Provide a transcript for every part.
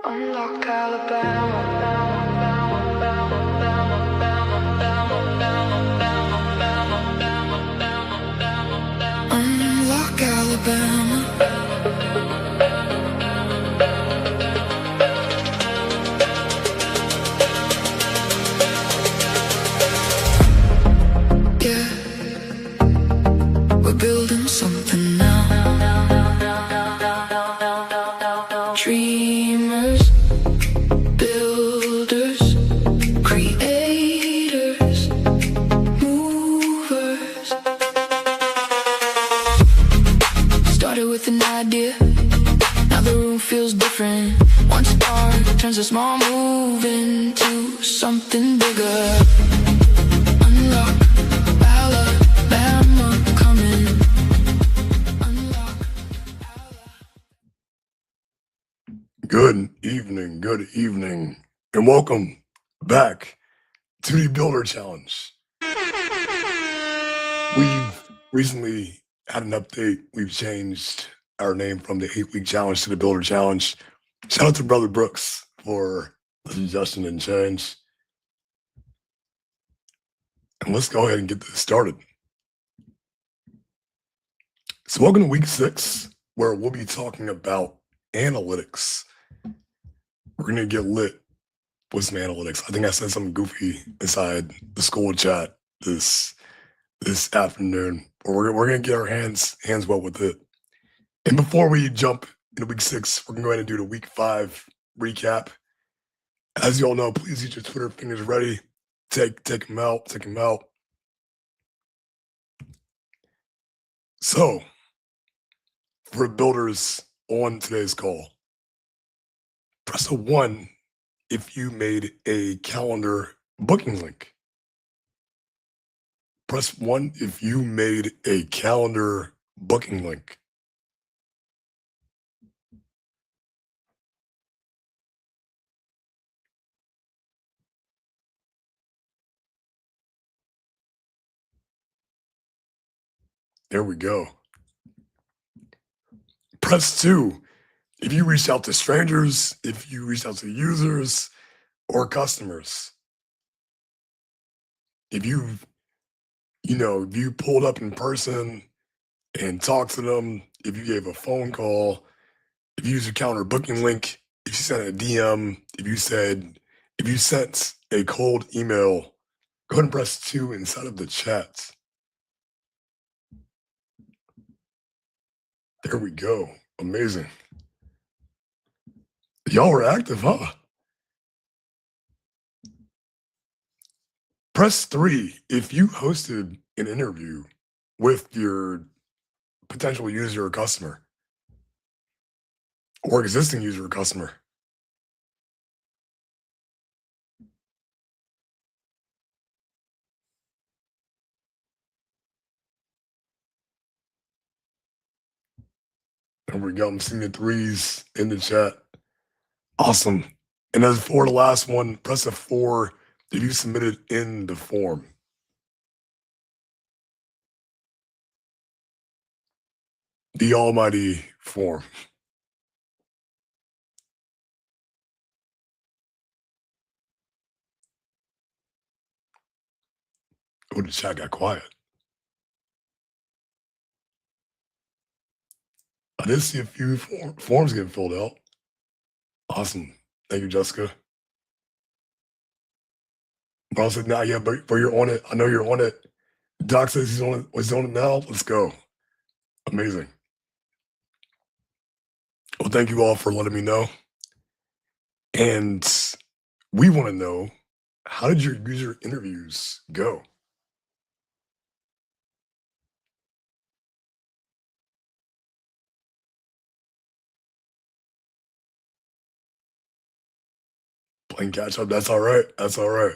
Unlock Alabama. Unlock Alabama. Yeah, we're building something now. Dreamers, builders, creators, movers. Started with an idea, now the room feels different. One spark turns a small move into something bigger. Unlock Alabama coming. Unlock Good evening, and welcome back to the Builder Challenge. We've recently had an update. We've changed our name from the 8-week challenge to the Builder Challenge. Shout out to Brother Brooks for the suggestion and change. And let's go ahead and get this started. So welcome to week 6, where we'll be talking about analytics. We're going to get lit with some analytics. I think I said something goofy inside the school chat this afternoon. But we're going to get our hands wet with it. And before we jump into week 6, we're going to go ahead and do the week 5 recap. As you all know, please get your Twitter fingers ready. Take them out. So, for builders on today's call, press a 1 if you made a calendar booking link. Press 1 if you made a calendar booking link. There we go. Press 2 if you reached out to strangers, if you reached out to users or customers. If you pulled up in person and talked to them, if you gave a phone call, if you used a calendar booking link, if you sent a DM, if you sent a cold email, go ahead and press 2 inside of the chat. There we go. Amazing. Y'all were active, huh? Press 3 if you hosted an interview with your potential user or customer or existing user or customer. There we go. I'm seeing the 3s in the chat. Awesome. And as for the last one, press a 4 if you submitted in the form. the almighty form. Oh, the chat got quiet. I did see a few forms getting filled out. Awesome. Thank you, Jessica. Bro said, nah, yeah, but you're on it. I know you're on it. Doc says he's on it. Was on it now. Let's go. Amazing. Well, thank you all for letting me know. And we want to know, how did your user interviews go? Playing catch up. That's all right. That's all right.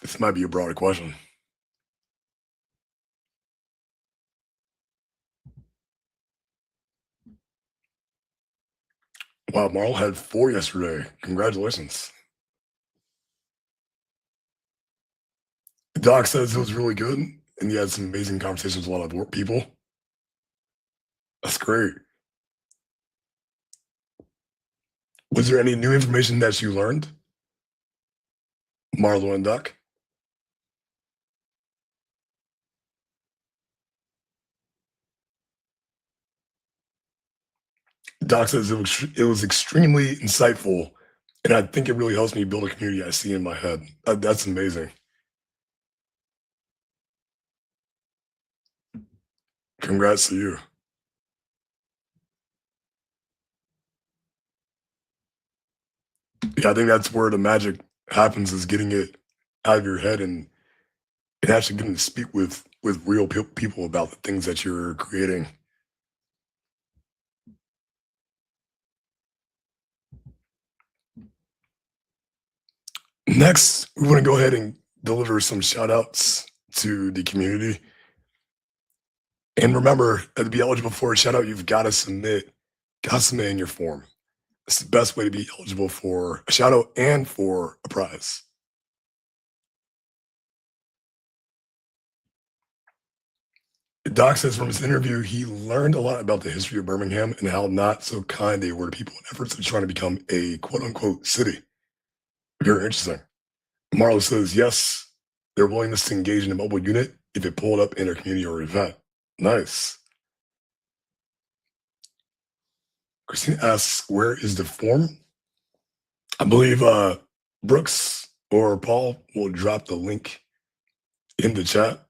This might be a broader question. Wow, Marl had 4 yesterday. Congratulations. Doc says it was really good, and you had some amazing conversations with a lot of people. That's great. Was there any new information that you learned, Marlo and Doc? Doc says it was extremely insightful, and I think it really helps me build a community I see in my head. That's amazing. Congrats to you. Yeah, I think that's where the magic happens, is getting it out of your head and actually getting to speak with real people about the things that you're creating. Next, we want to go ahead and deliver some shout outs to the community. And remember, to be eligible for a shout out, you've got to submit in your form. It's the best way to be eligible for a shout out and for a prize. Doc says from his interview, he learned a lot about the history of Birmingham and how not so kind they were to people in efforts of trying to become a quote unquote city. Very interesting. Marlo says, yes, their willingness to engage in a mobile unit if it pulled up in their community or event. Nice. Christine asks, where is the form? I believe Brooks or Paul will drop the link in the chat.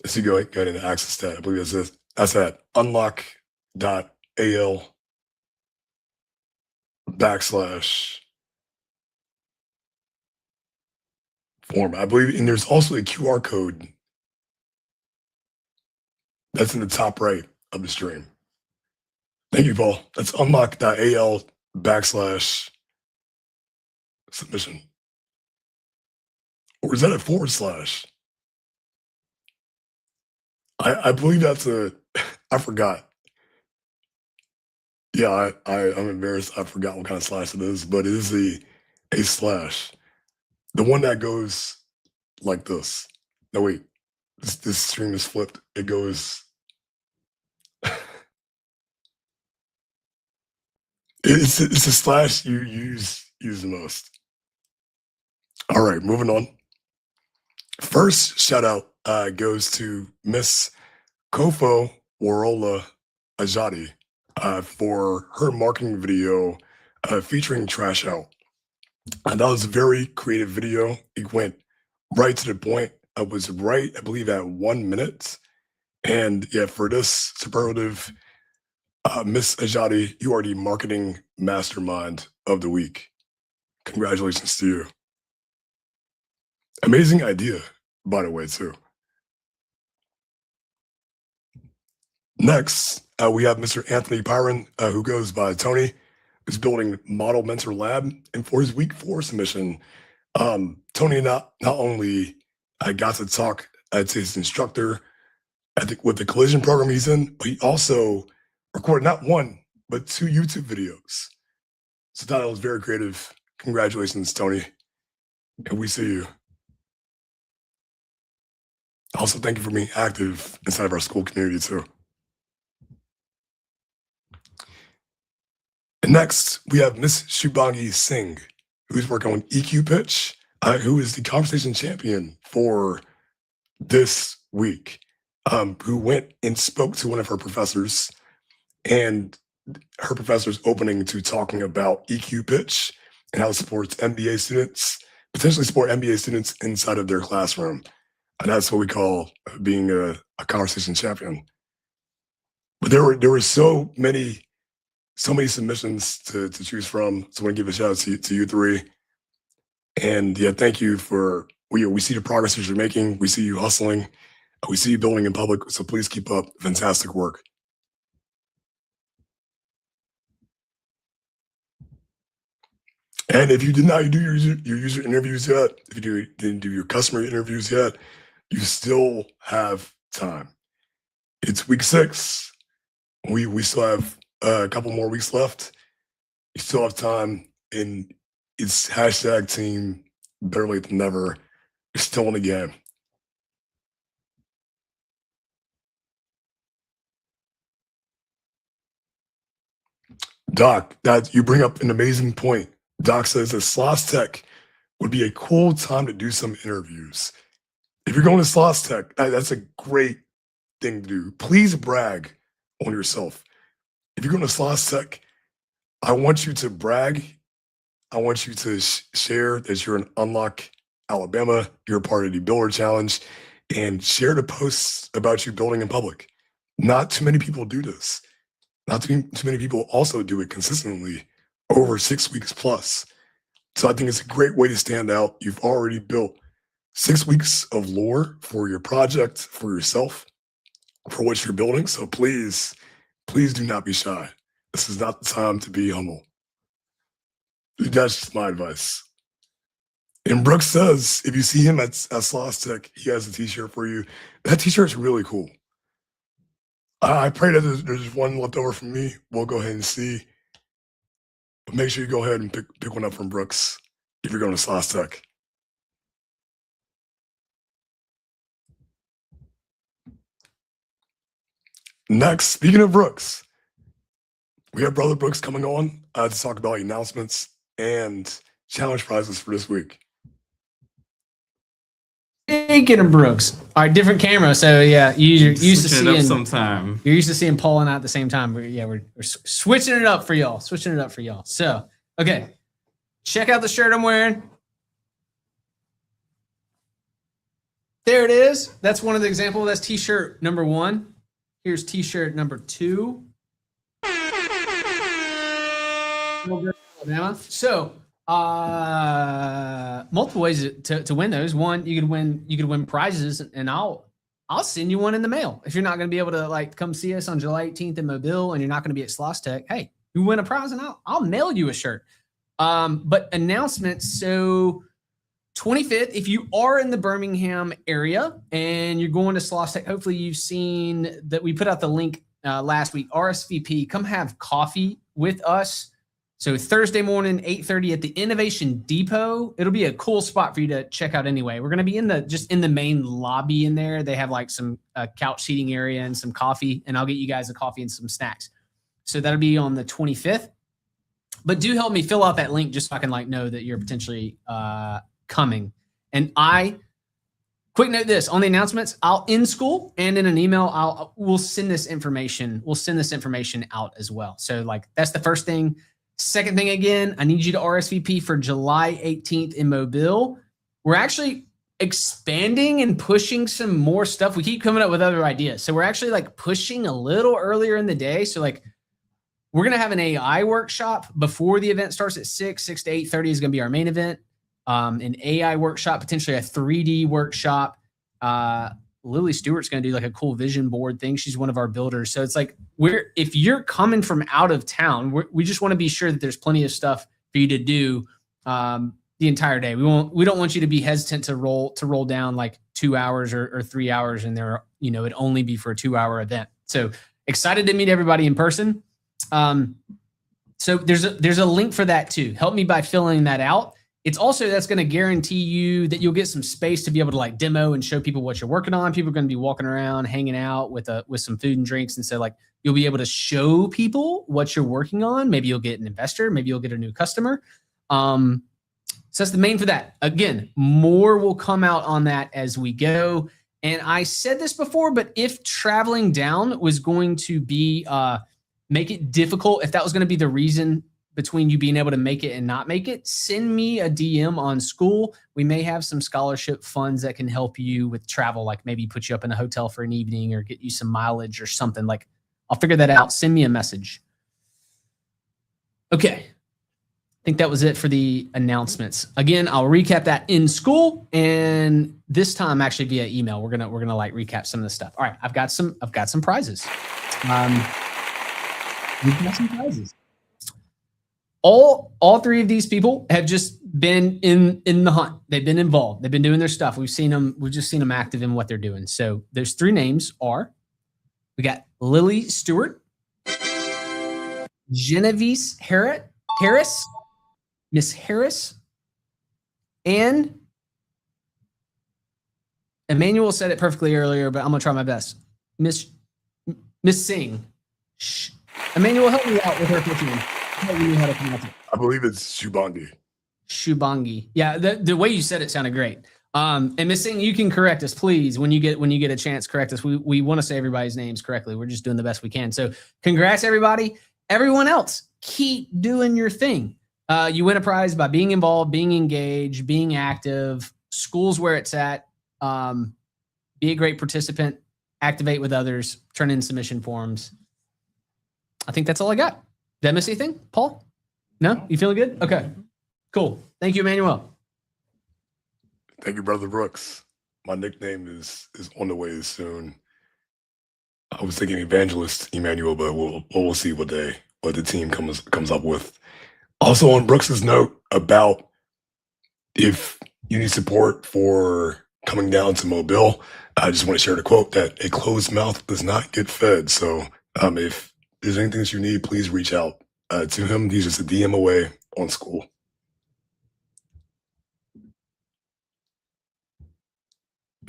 So you go ahead and access that. I believe that's at unlock.al / form. I believe, and there's also a QR code that's in the top right of the stream. Thank you, Paul. That's unlock.al / submission. Or is that a /? I believe that's I forgot. Yeah, I'm embarrassed. I forgot what kind of slash it is, but it is a /. The one that goes like this. No, wait. This stream is flipped. It goes. It's a slash you use the most. All right, moving on. First shout out goes to Miss Kofo Warola Ajadi for her marketing video featuring Trash Out. And that was a very creative video. It went right to the point. It was right, I believe, at 1 minute. And yeah, for this superlative, Miss Ajadi, you are the marketing mastermind of the week. Congratulations to you. Amazing idea, by the way, too. Next, we have Mr. Anthony Pyron, who goes by Tony, who's building Model Mentor Lab. And for his week 4 submission, Tony not only got to talk to his instructor with the collision program he's in, but he also recorded not 1, but 2 YouTube videos. So I thought it was very creative. Congratulations, Tony. And we see you. Also, thank you for being active inside of our school community too. And next, we have Miss Shubhangi Singh, who's working on EQ Pitch, who is the conversation champion for this week, who went and spoke to one of her professors, and her professor's opening to talking about EQ Pitch and how it supports MBA students, potentially support MBA students inside of their classroom. And that's what we call being a conversation champion. But there were so many submissions to choose from. So I want to give a shout out to you three. And yeah, thank you for, we see the progress that you're making. We see you hustling. We see you building in public. So please keep up fantastic work. And if you did not do your user interviews yet, if you didn't do your customer interviews yet, you still have time. It's week 6. We still have a couple more weeks left. You still have time, and it's #team better late than never. You're still in the game. Doc, that you bring up an amazing point. Doc says that SLOSS would be a cool time to do some interviews. If you're going to SLOSS, that's a great thing to do. Please brag on yourself. If you're going to SLOSS, I want you to brag. I want you to share that you're in Unlock Alabama, you're part of the Builder Challenge, and share the posts about you building in public. Not too many people do this. Not too many people also do it consistently over 6 weeks plus. So I think it's a great way to stand out. You've already built 6 weeks of lore for your project, for yourself, for what you're building. So please do not be shy. This is not the time to be humble. That's just my advice. And Brooks says, if you see him at SLOSS, he has a t-shirt for you. That t-shirt's really cool. I pray that there's one left over from me. We'll go ahead and see. But make sure you go ahead and pick one up from Brooks if you're going to SLOSS. Next, speaking of Brooks, we have Brother Brooks coming on to talk about announcements and challenge prizes for this week. Speaking of Brooks, all right, different camera. So yeah, you're used to seeing sometime. You're used to seeing Paul and I at the same time. We're switching it up for y'all. So okay, check out the shirt I'm wearing. There it is. That's one of the examples. That's t-shirt number 1. Here's t-shirt number 2. So multiple ways to win those. One, you could win prizes, and I'll send you one in the mail. If you're not going to be able to come see us on July 18th in Mobile, and you're not going to be at SLOSS, hey, you win a prize, and I'll mail you a shirt. But announcements. So 25th, if you are in the Birmingham area and you're going to SLOSS, hopefully you've seen that we put out the link last week. RSVP, come have coffee with us. So Thursday morning, 8:30 at the Innovation Depot. It'll be a cool spot for you to check out anyway. We're going to be in the main lobby in there. They have some couch seating area and some coffee, and I'll get you guys a coffee and some snacks. So that'll be on the 25th. But do help me fill out that link just so I can know that you're potentially coming. And quick note this on the announcements, I'll in school and in an email, we'll send this information. We'll send this information out as well. So that's the first thing. Second thing, again, I need you to RSVP for July 18th in Mobile. We're actually expanding and pushing some more stuff. We keep coming up with other ideas. So we're actually pushing a little earlier in the day. So we're going to have an AI workshop before the event starts at 6 to 8:30 is going to be our main event. An AI workshop, potentially a 3D workshop. Lily Stewart's going to do a cool vision board thing. She's one of our builders. So it's if you're coming from out of town, we just want to be sure that there's plenty of stuff for you to do the entire day. We don't want you to be hesitant to roll down 2 hours or 3 hours, and it'd only be for a 2-hour event. So excited to meet everybody in person. So there's a link for that too. Help me by filling that out. It's also, that's going to guarantee you that you'll get some space to be able to like demo and show people what you're working on. People are going to be walking around, hanging out with some food and drinks. And so like, you'll be able to show people what you're working on. Maybe you'll get an investor, maybe you'll get a new customer. So that's the main for that. Again, more will come out on that as we go. And I said this before, but if traveling down was going to be, make it difficult, if that was going to be the reason between you being able to make it and not make it, send me a DM on school. We may have some scholarship funds that can help you with travel, like maybe put you up in a hotel for an evening or get you some mileage or something. Like, I'll figure that out. Send me a message. Okay. I think that was it for the announcements. Again, I'll recap that in school, and this time actually via email. We're gonna like recap some of the stuff. All right, I've got some prizes. We've got some prizes. All three of these people have just been in the hunt. They've been involved. They've been doing their stuff. We've just seen them active in what they're doing. So there's three names we got Lily Stewart, Genevieve Harris, Miss Harris, and Emmanuel said it perfectly earlier, but I'm gonna try my best. Miss Singh. Emmanuel, help me out with her first name. I believe it's Shubangi. Shubangi. Yeah, the way you said it sounded great. And Miss Singh, you can correct us, please. When you get a chance, correct us. We want to say everybody's names correctly. We're just doing the best we can. So congrats, everybody. Everyone else, keep doing your thing. You win a prize by being involved, being engaged, being active. School's where it's at. Be a great participant. Activate with others. Turn in submission forms. I think that's all I got. Did I miss anything, Paul? No? You feeling good? Okay. Cool. Thank you, Emmanuel. Thank you, Brother Brooks. My nickname is on the way soon. I was thinking Evangelist Emmanuel, but we'll see what the team comes up with. Also, on Brooks's note about if you need support for coming down to Mobile, I just want to share the quote that a closed mouth does not get fed. So if there's anything that you need, please reach out to him. He's just a DM away on school.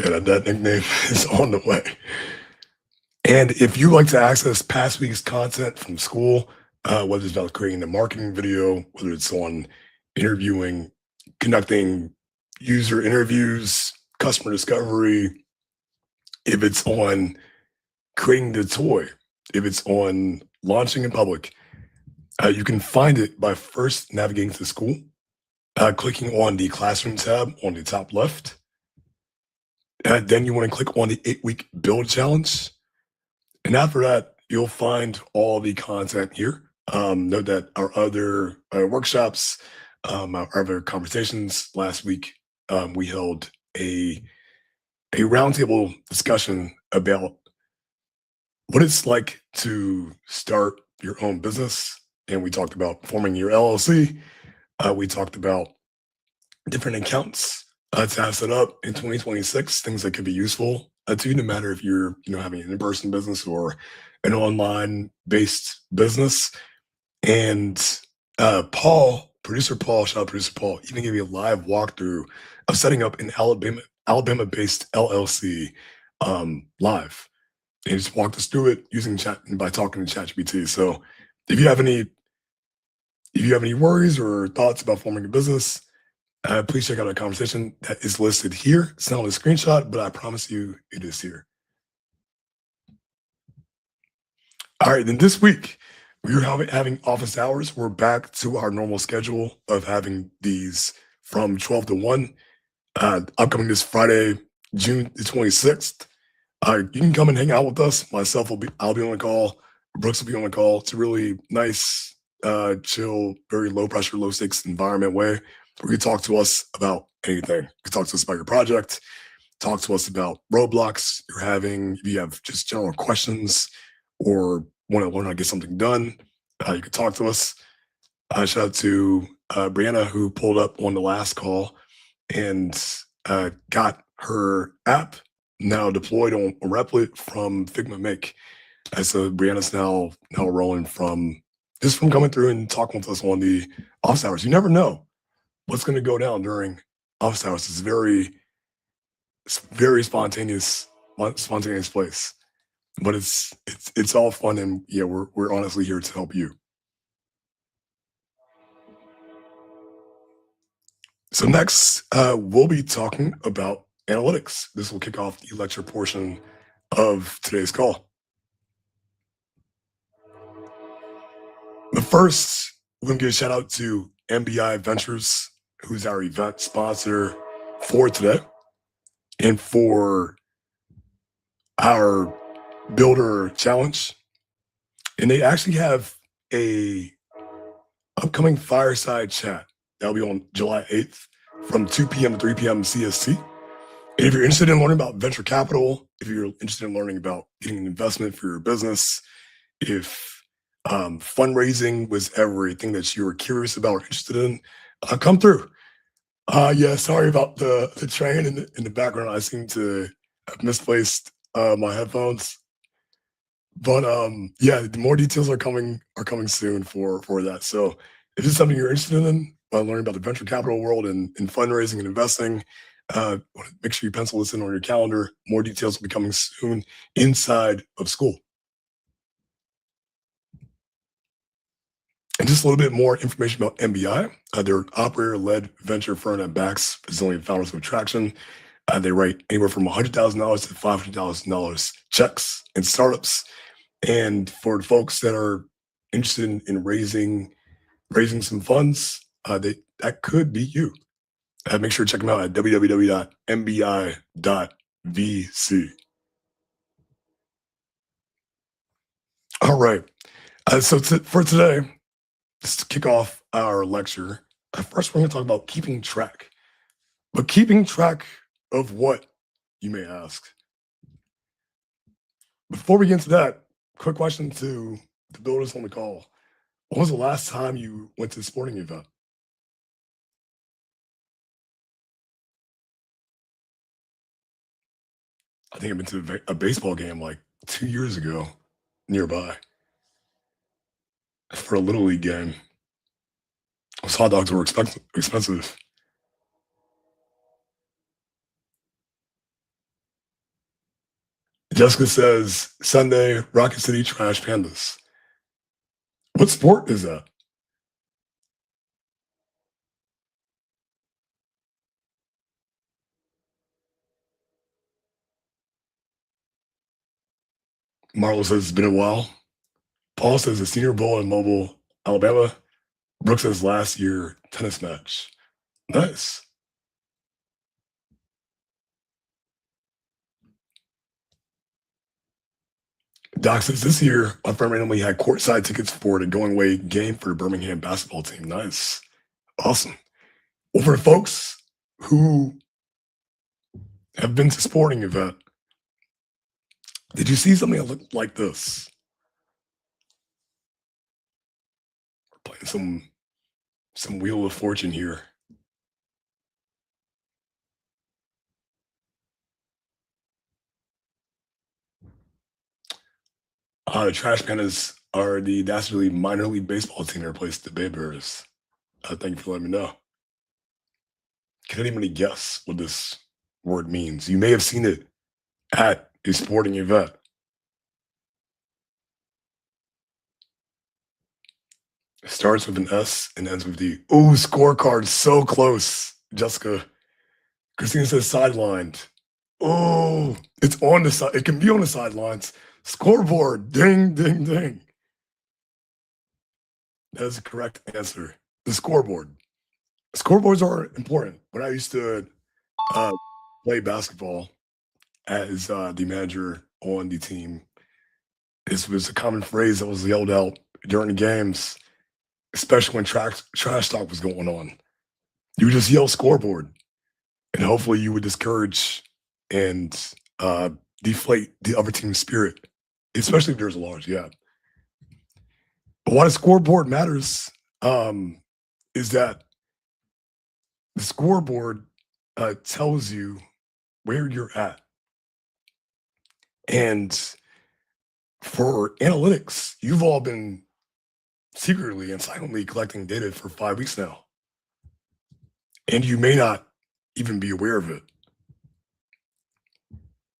Yeah, that nickname is on the way. And if you like to access past week's content from school, whether it's about creating a marketing video, whether it's on interviewing, conducting user interviews, customer discovery, if it's on creating the toy, if it's on launching in public, you can find it by first navigating to school, clicking on the classroom tab on the top left. Then you want to click on the 8-week build challenge. And after that, you'll find all the content here. Note that our other workshops, our other conversations last week, we held a roundtable discussion about what it's like to start your own business. And we talked about forming your LLC. We talked about different accounts to have set up in 2026, things that could be useful to you, no matter if you're having an in-person business or an online-based business. And producer Paul, shout out producer Paul, even gave me a live walkthrough of setting up an Alabama-based LLC live. And he just walked us through it using chat and by talking to ChatGPT. So if you have any worries or thoughts about forming a business, please check out our conversation that is listed here. It's not on the screenshot, but I promise you it is here. All right, then this week, we're having office hours. We're back to our normal schedule of having these from 12 to 1. Upcoming this Friday, June the 26th. You can come and hang out with us. I'll be on the call. Brooks will be on the call. It's a really nice, chill, very low pressure, low stakes environment way where you talk to us about anything. You can talk to us about your project, talk to us about roadblocks you're having. If you have just general questions or want to learn how to get something done, you can talk to us. Shout out to Brianna, who pulled up on the last call and got her app now deployed on Replit from Figma Make. So Brianna's now rolling from just from coming through and talking with us on the office hours. You never know what's going to go down during office hours. It's very spontaneous place, but it's all fun, and yeah, we're honestly here to help you. So next, we'll be talking about analytics. This will kick off the lecture portion of today's call. But first, we're going to give a shout out to MBI Ventures, who's our event sponsor for today and for our Builder Challenge. And they actually have a upcoming fireside chat that'll be on July 8th from 2 p.m. to 3 p.m. CST. And if you're interested in learning about venture capital, if you're interested in learning about getting an investment for your business, if fundraising was ever a thing that you were curious about or interested in, come through. Yeah, sorry about the train in the background. I seem to have misplaced my headphones. But yeah, the more details are coming soon for that. So if it's something you're interested in, learning about the venture capital world and fundraising and investing, make sure you pencil this in on your calendar. More details will be coming soon inside of school. And just a little bit more information about MBI. They're an operator-led venture firm that backs resilient founders with traction. They write anywhere from $100,000 to $500,000 checks in startups. And for folks that are interested in raising some funds, that could be you. Make sure to check them out at www.mbi.vc. All right. So for today, just to kick off our lecture, first we're going to talk about keeping track. But keeping track of what, you may ask? Before we get into that, quick question to the builders on the call. When was the last time you went to a sporting event? I think I've been to a baseball game like 2 years ago nearby for a Little League game. Those hot dogs were expensive. Jessica says, Sunday, Rocket City Trash Pandas. What sport is that? Marlo says it's been a while. Paul says the Senior Bowl in Mobile, Alabama. Brooke says last year, tennis match. Nice. Doc says this year, my friend randomly had courtside tickets for the going away game for the Birmingham basketball team. Nice. Awesome. Well, for folks who have been to sporting event, did you see something that looked like this? We're playing some Wheel of Fortune here. The Trash Pandas are the dastardly minor league baseball team that replaced the Bay Bears. Thank you for letting me know. Can anybody guess what this word means? You may have seen it at a sporting event. It starts with an S and ends with D. Ooh, scorecard, so close, Jessica. Christina says sidelined. Oh, it's on the side. It can be on the sidelines. Scoreboard, ding, ding, ding. That is the correct answer. The scoreboard. Scoreboards are important. When I used to play basketball as the manager on the team, this was a common phrase that was yelled out during the games, especially when trash talk was going on. You would just yell scoreboard, and hopefully you would discourage and deflate the other team's spirit, especially if there's a large gap. But why the scoreboard matters is that the scoreboard tells you where you're at. And for analytics, you've all been secretly and silently collecting data for 5 weeks now. And you may not even be aware of it.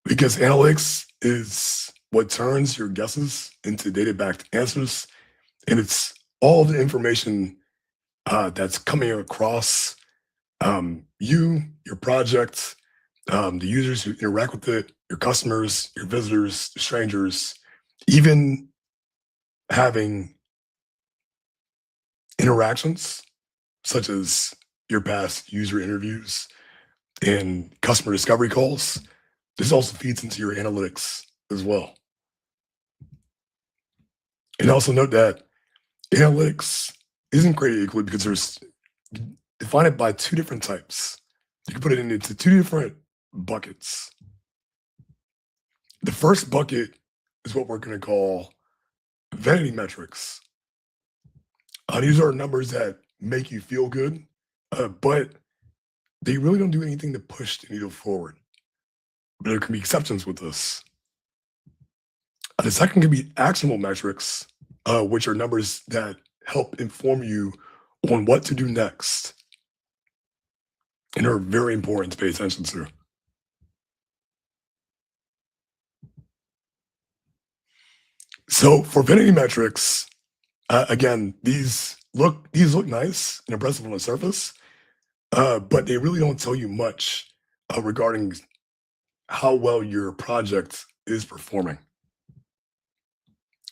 Because analytics is what turns your guesses into data-backed answers. And it's all the information that's coming across you, your project, the users who interact with it, your customers, your visitors, the strangers, even having interactions such as your past user interviews and customer discovery calls. This also feeds into your analytics as well. And also note that analytics isn't created equally because there's define it by two different types. You can put it into two different buckets. The first bucket is what we're going to call vanity metrics. These are numbers that make you feel good, but they really don't do anything to push the needle forward. But there can be exceptions with this. The second can be actionable metrics, which are numbers that help inform you on what to do next. And are very important to pay attention to. So for vanity metrics, again, these look nice and impressive on the surface, but they really don't tell you much regarding how well your project is performing.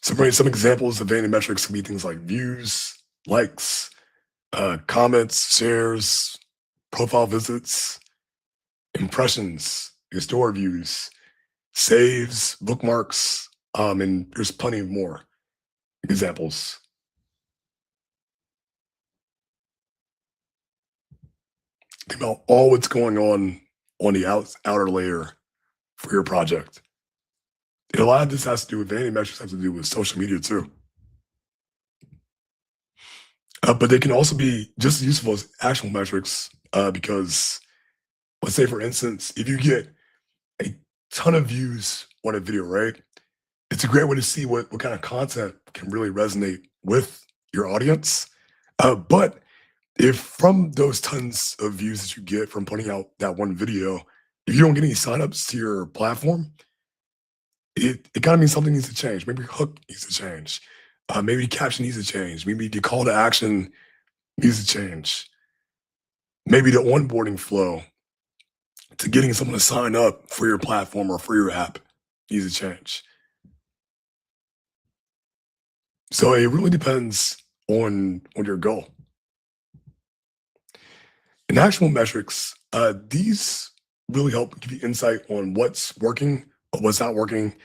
So for some examples of vanity metrics can be things like views, likes, comments, shares, profile visits, impressions, your store views, saves, bookmarks, and there's plenty of more examples. Think about all what's going on the outer layer for your project. And a lot of this has to do with vanity metrics, have to do with social media too. But they can also be just as useful as actual metrics because let's say, for instance, if you get a ton of views on a video, right? It's a great way to see what kind of content can really resonate with your audience. But if from those tons of views that you get from putting out that one video, if you don't get any signups to your platform, it kind of means something needs to change. Maybe your hook needs to change. Maybe the caption needs to change. Maybe the call to action needs to change. Maybe the onboarding flow to getting someone to sign up for your platform or for your app needs to change. So it really depends on your goal. In actual metrics, these really help give you insight on what's working, what's not working,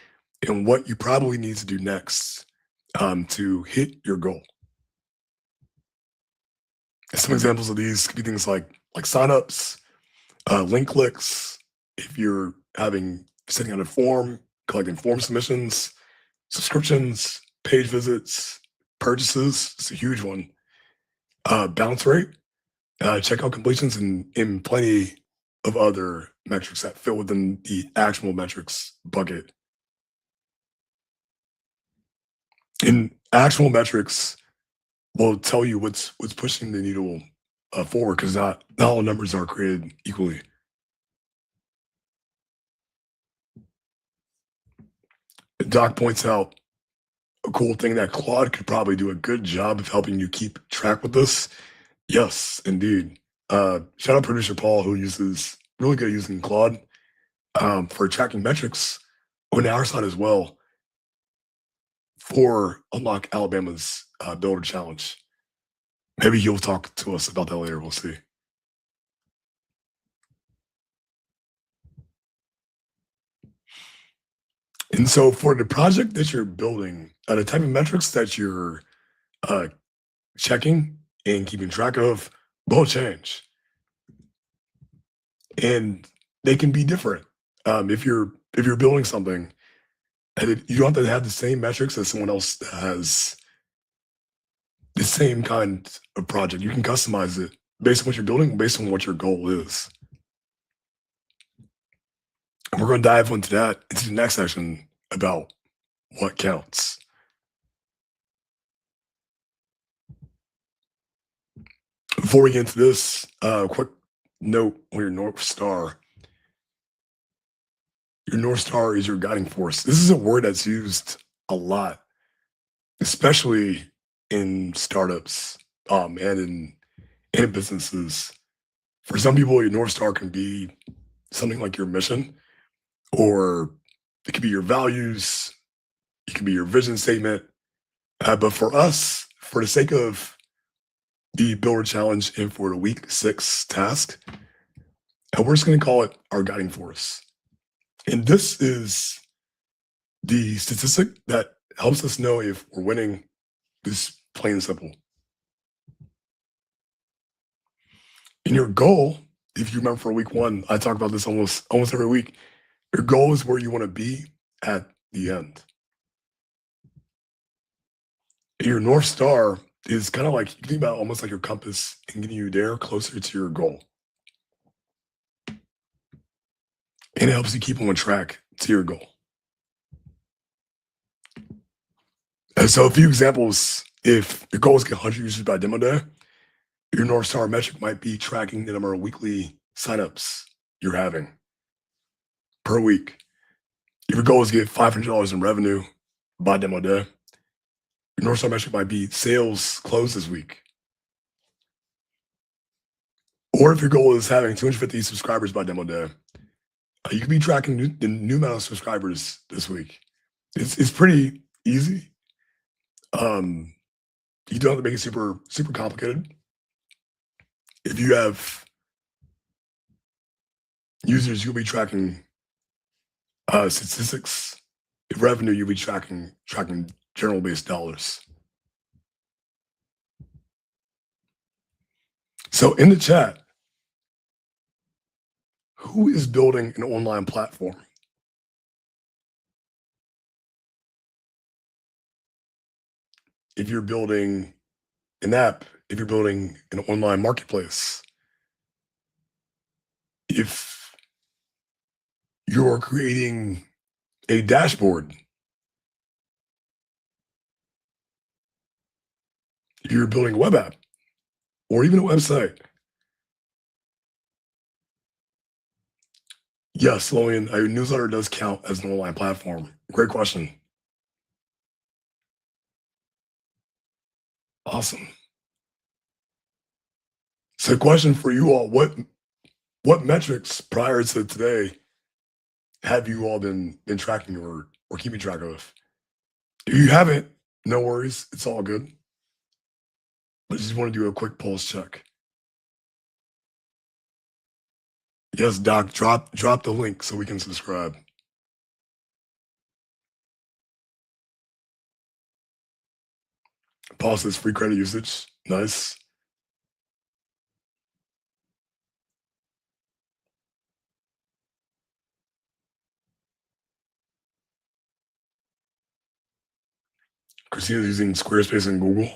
and what you probably need to do next to hit your goal. Some examples of these could be things like signups, link clicks, if you're sending out a form, collecting form submissions, subscriptions, page visits, purchases, it's a huge one. Bounce rate, checkout completions, and plenty of other metrics that fit within the actionable metrics bucket. And actual metrics will tell you what's pushing the needle forward because not all numbers are created equally. Doc points out a cool thing that Claude could probably do a good job of helping you keep track with this. Yes, indeed. Shout out producer Paul, who really good at using Claude for tracking metrics on our side as well for Unlock Alabama's Builder Challenge. Maybe he'll talk to us about that later. We'll see. And so for the project that you're building, the type of metrics that you're checking and keeping track of will change. And they can be different. If you're building something, and you don't have to have the same metrics as someone else that has the same kind of project. You can customize it based on what you're building, based on what your goal is. And we're going to dive into the next section about what counts. Before we get into this, quick note on your North Star. Your North Star is your guiding force. This is a word that's used a lot, especially in startups and in businesses. For some people, your North Star can be something like your mission, or it could be your values, it could be your vision statement. But for us, for the sake of the Builder Challenge and for the week 6 task, we're just going to call it our guiding force. And this is the statistic that helps us know if we're winning. This plain and simple. And your goal, if you remember for week 1, I talk about this almost every week. Your goal is where you want to be at the end. And your North Star is kind of like, you can think about it almost like your compass and getting you there closer to your goal. And it helps you keep on track to your goal. And so a few examples, if your goal is to get 100 users by demo day, your North Star metric might be tracking the number of weekly signups you're having per week. If your goal is to get $500 in revenue by demo day, your North Star metric might be sales closed this week. Or if your goal is having 250 subscribers by demo day, you can be tracking the new amount of subscribers this week. It's pretty easy. You don't have to make it super complicated. If you have users, you'll be tracking statistics. If revenue, you'll be tracking general based dollars. So in the chat, who is building an online platform? If you're building an app, if you're building an online marketplace, if you're creating a dashboard, if you're building a web app, or even a website. Yes, Logan, a newsletter does count as an online platform. Great question. Awesome. So question for you all, what metrics prior to today have you all been tracking or keeping track of? If you haven't, no worries, it's all good. I just want to do a quick pulse check. Yes, Doc, drop the link so we can subscribe. Paul says free credit usage. Nice. Christina's using Squarespace and Google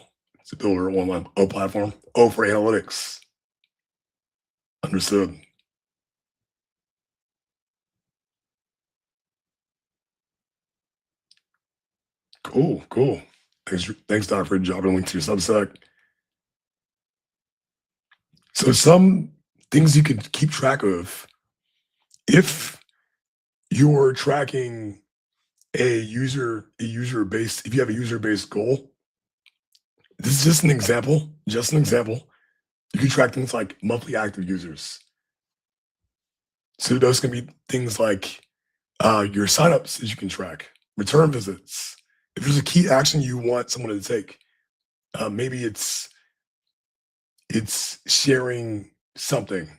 to build her online platform. Oh, for analytics. Understood. Cool. Thanks, Doc, for dropping a link to your Substack. So some things you can keep track of if you're tracking a user-based, if you have a user-based goal. This is just an example. You can track things like monthly active users. So those can be things like your signups that you can track, return visits. If there's a key action you want someone to take, maybe it's sharing something.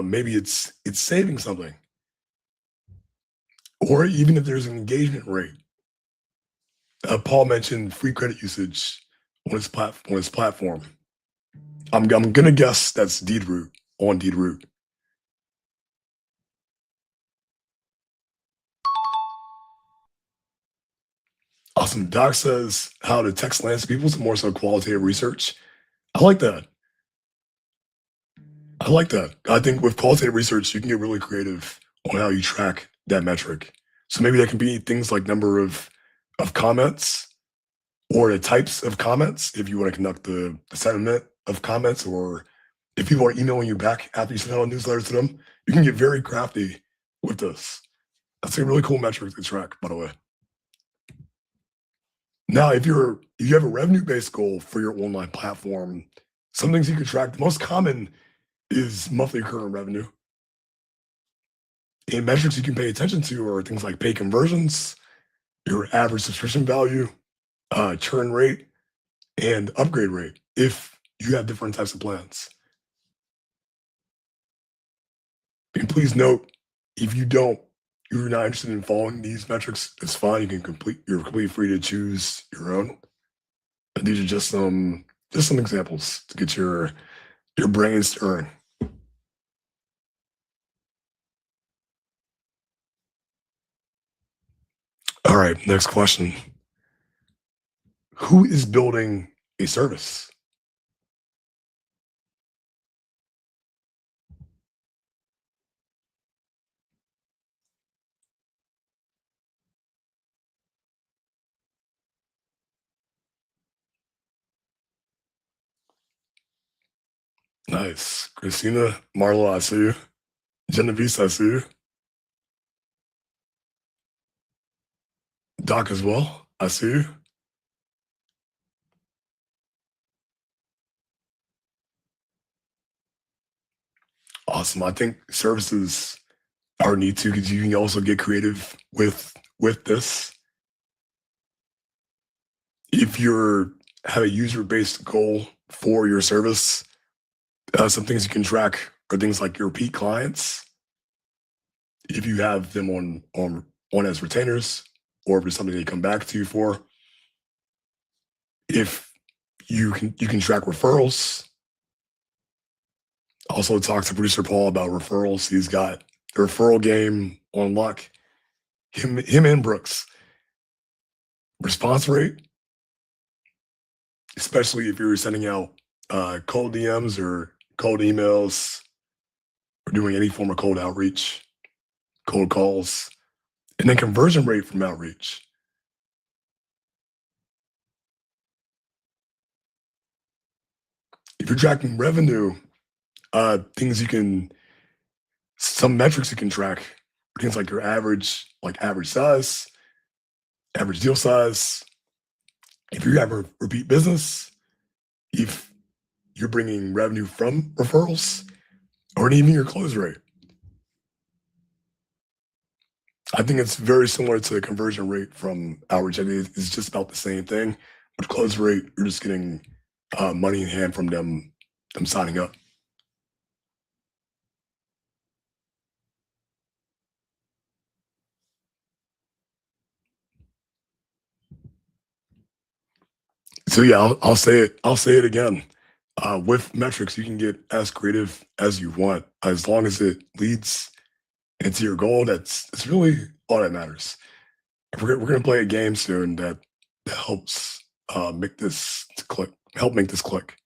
Maybe it's saving something. Or even if there's an engagement rate. Paul mentioned free credit usage on his platform. I'm gonna guess that's Deedroot on Deedroot. Awesome. Doc says how to text lands people is more so qualitative research. I like that. I think with qualitative research, you can get really creative on how you track that metric. So maybe that can be things like number of comments or the types of comments if you want to conduct the sentiment of comments, or if people are emailing you back after you send out a newsletter to them, you can get very crafty with this. That's a really cool metric to track, by the way. Now, if you have a revenue-based goal for your online platform, some things you can track. The most common is monthly recurring revenue. And metrics you can pay attention to are things like pay conversions, your average subscription value, churn rate, and upgrade rate if you have different types of plans. And please note, if you're not interested in following these metrics, it's fine. You're completely free to choose your own. And these are just some examples to get your brains stirring. All right, next question. Who is building a service? Nice. Christina, Marlo, I see you. Genevieve, I see you. Doc as well, I see you. Awesome. I think services are neat too, because you can also get creative with this. If you have a user-based goal for your service, some things you can track are things like your repeat clients. If you have them on as retainers, or if it's something they come back to you for. If you can track referrals. Also talk to producer Paul about referrals. He's got the referral game on lock. Him and Brooks. Response rate, especially if you're sending out cold DMs or cold emails or doing any form of cold outreach, cold calls, and then conversion rate from outreach. If you're tracking revenue, some metrics you can track, things like your average size, average deal size. If you have a repeat business, if you're bringing revenue from referrals, or even your close rate. I think it's very similar to the conversion rate from outreach. I mean, it's just about the same thing. But close rate, you're just getting money in hand from them signing up. So yeah, I'll say it again. With metrics, you can get as creative as you want, as long as it leads into your goal. It's really all that matters. We're gonna play a game soon that helps make this click. Help make this click.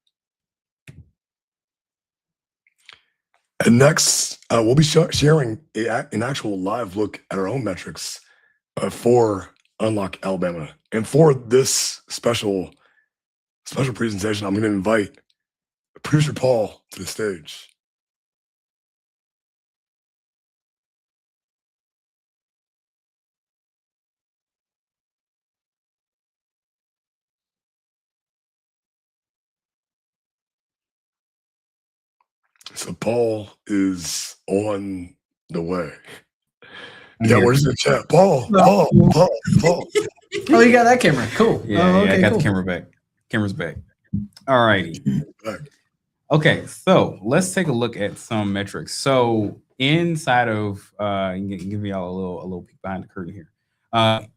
And next, we'll be sharing an actual live look at our own metrics for Unlock Alabama. And for this special presentation, I'm going to invite producer Paul to the stage. So Paul is on the way. Yeah, where's the chat? Paul. Oh, you got that camera. Cool. Yeah, okay, I got cool. the camera back. Camera's back. All righty. Okay, so let's take a look at some metrics. So inside of give y'all a little peek behind the curtain here.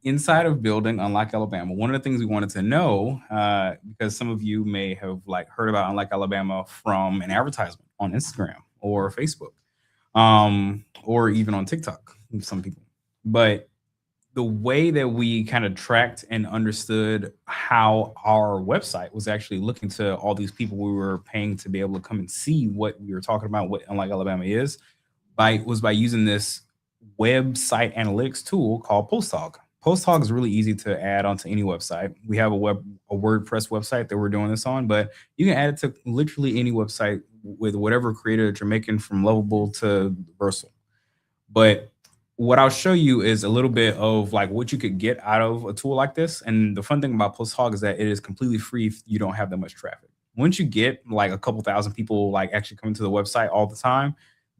Inside of building Unlock Alabama, one of the things we wanted to know, because some of you may have heard about Unlock Alabama from an advertisement on Instagram or Facebook, or even on TikTok, some people. But the way that we kind of tracked and understood how our website was actually looking to all these people we were paying to be able to come and see what we were talking about, what Unlock Alabama is, was by using this website analytics tool called PulseHog. Post Hog is really easy to add onto any website. We have a WordPress website that we're doing this on, but you can add it to literally any website with whatever creator that you're making, from Lovable to Versal. But what I'll show you is a little bit of like what you could get out of a tool like this. And the fun thing about Post Hog is that it is completely free if you don't have that much traffic. Once you get like a couple thousand people like actually coming to the website all the time,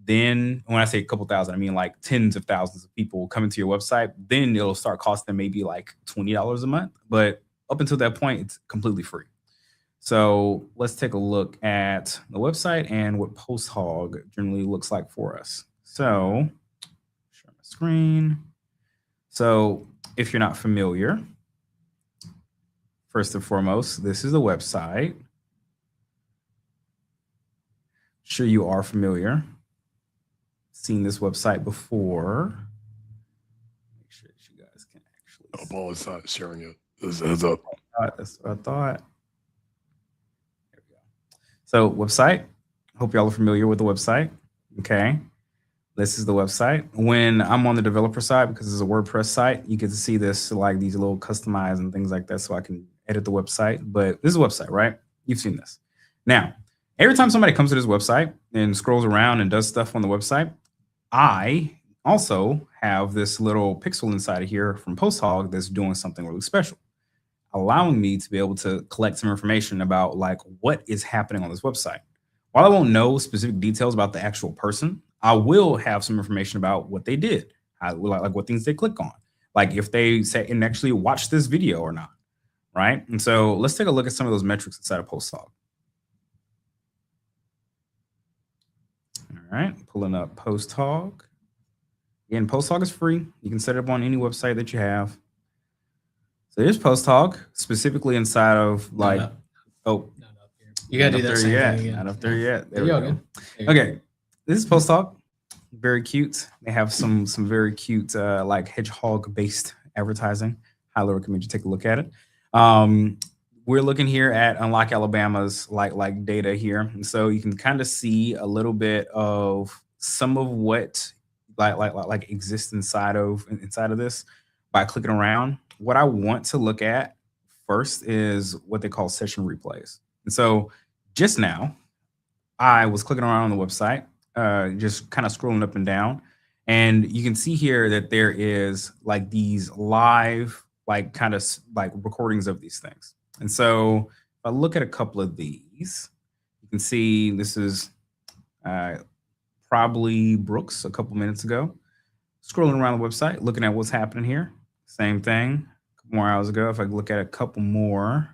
then when I say a couple thousand, I mean like tens of thousands of people coming to your website, then it'll start costing maybe like $20 a month. But up until that point, it's completely free. So let's take a look at the website and what Post Hog generally looks like for us. So share my screen. So if you're not familiar, first and foremost, this is the website. Sure you are familiar. Seen this website before. Make sure that you guys can actually. Oh, Paul is not sharing it. This heads up. That's what I thought. There we go. So website. Hope y'all are familiar with the website. Okay. This is the website. When I'm on the developer side, because it's a WordPress site, you get to see this, like these little customize and things like that, so I can edit the website. But this is a website, right? You've seen this. Now, every time somebody comes to this website and scrolls around and does stuff on the website, I also have this little pixel inside of here from Post Hog that's doing something really special, allowing me to be able to collect some information about like what is happening on this website. While I won't know specific details about the actual person, I will have some information about what they did, like what things they click on, like if they sat and actually watched this video or not, right? And so let's take a look at some of those metrics inside of Post Hog. All right, pulling up Post Hog. Again, Post Hog is free. You can set it up on any website that you have. So here's Post Hog, specifically inside of like, you gotta do that same thing again. Not up there yet. There we There go. you go. Okay, this is Post Hog. Very cute. They have some very cute like hedgehog based advertising. Highly recommend you take a look at it. We're looking here at Unlock Alabama's like data here, and so you can kind of see a little bit of some of what like exists inside of this by clicking around. What I want to look at first is what they call session replays. And so just now, I was clicking around on the website, just kind of scrolling up and down, and you can see here that there is like these live like kind of like recordings of these things. And so if I look at a couple of these, you can see this is probably Brooks a couple minutes ago, scrolling around the website, looking at what's happening here. Same thing a couple more hours ago. If I look at a couple more,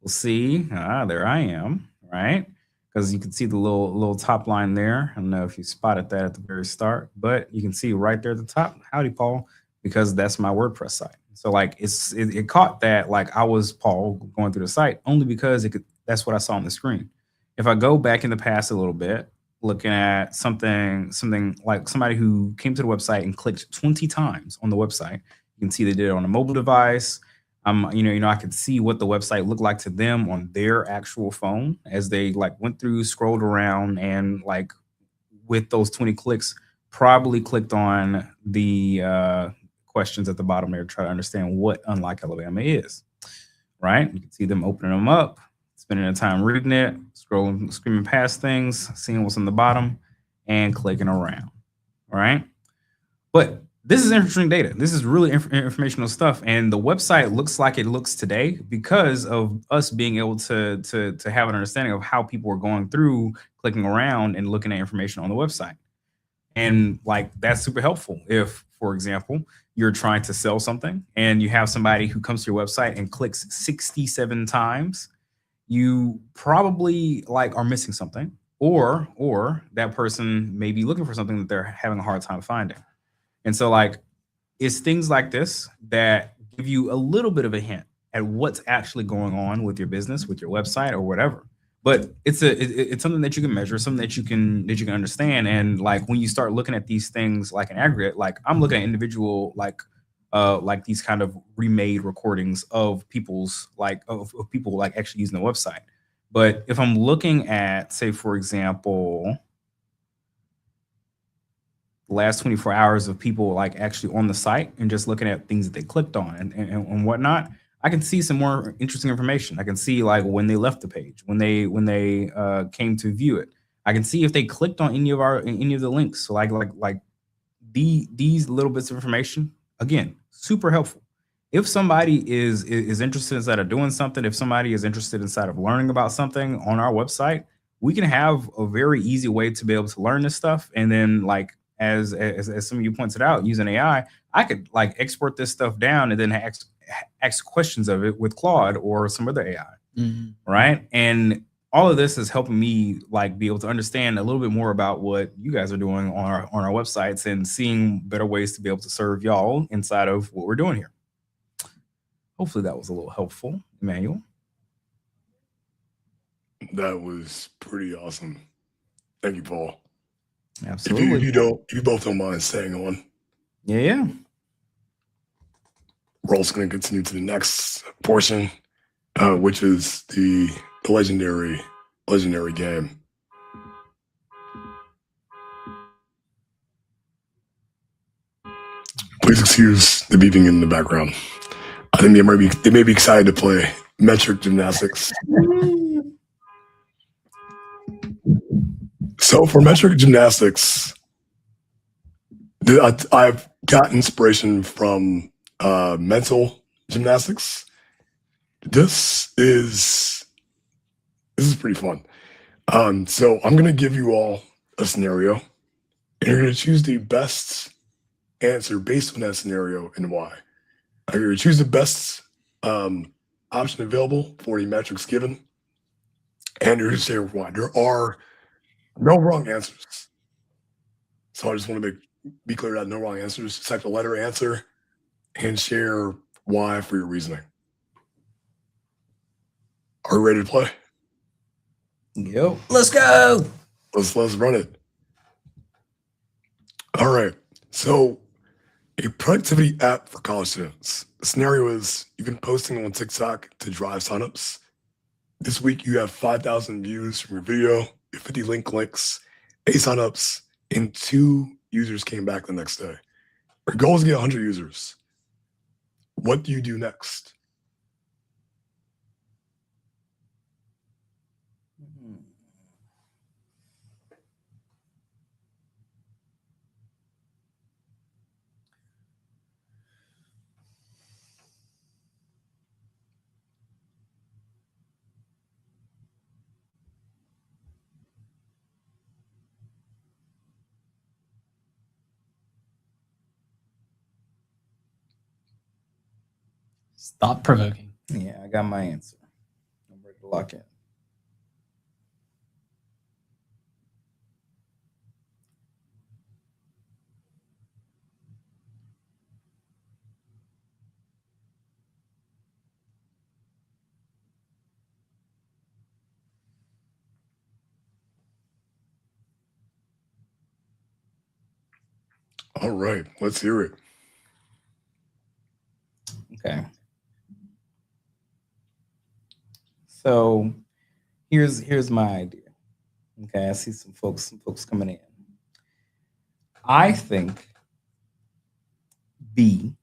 we'll see, there I am, right? Because you can see the little top line there. I don't know if you spotted that at the very start, but you can see right there at the top, howdy, Paul, because that's my WordPress site. So like it caught that like I was Paul going through the site only because that's what I saw on the screen. If I go back in the past a little bit, looking at something like somebody who came to the website and clicked 20 times on the website, you can see they did it on a mobile device. I could see what the website looked like to them on their actual phone as they like went through, scrolled around, and like with those 20 clicks, probably clicked on the questions at the bottom there to try to understand what Unlock Alabama is, right? You can see them opening them up, spending their time reading it, scrolling, screaming past things, seeing what's on the bottom, and clicking around, right? But this is interesting data. This is really informational stuff, and the website looks like it looks today because of us being able to have an understanding of how people are going through, clicking around, and looking at information on the website. And like that's super helpful if, for example, you're trying to sell something and you have somebody who comes to your website and clicks 67 times, you probably like are missing something, or that person may be looking for something that they're having a hard time finding. And so like it's things like this that give you a little bit of a hint at what's actually going on with your business, with your website or whatever. But it's something that you can measure, something that you can understand. And like when you start looking at these things like an aggregate, like I'm looking at individual like these kind of remade recordings of people's like of people like actually using the website. But if I'm looking at, say, for example, the last 24 hours of people like actually on the site and just looking at things that they clicked on and whatnot, I can see some more interesting information. I can see like when they left the page, when they came to view it. I can see if they clicked on any of the links. So like these little bits of information, again, super helpful. If somebody is interested inside of doing something, if somebody is interested inside of learning about something on our website, we can have a very easy way to be able to learn this stuff. And then like as some of you pointed out, using AI, I could like export this stuff down and then ask questions of it with Claude or some other AI, right? And all of this is helping me like be able to understand a little bit more about what you guys are doing on our websites and seeing better ways to be able to serve y'all inside of what we're doing here. Hopefully that was a little helpful, Emmanuel. That was pretty awesome. Thank you, Paul. Absolutely. If you both don't mind staying on. Yeah. We're also going to continue to the next portion, which is the legendary game. Please excuse the beeping in the background. I think they may be excited to play metric gymnastics. So for metric gymnastics, I've got inspiration from mental gymnastics. This is pretty fun. So I'm gonna give you all a scenario, and you're gonna choose the best answer based on that scenario and why. You're gonna choose the best option available for the metrics given, and you're gonna say why. There are no wrong answers. So I just want to be clear that no wrong answers. Select a letter answer and share why for your reasoning. Are we ready to play? Yep. Let's go. Let's run it. All right. So a productivity app for college students. The scenario is you've been posting on TikTok to drive signups. This week you have 5,000 views from your video, 50 links, 8 signups, and 2 users came back the next day. Our goal is to get 100 users. What do you do next? Stop provoking. Yeah, I got my answer. I'm ready to lock in. All right, let's hear it. Okay. So here's my idea. Okay, I see some folks coming in. I think B.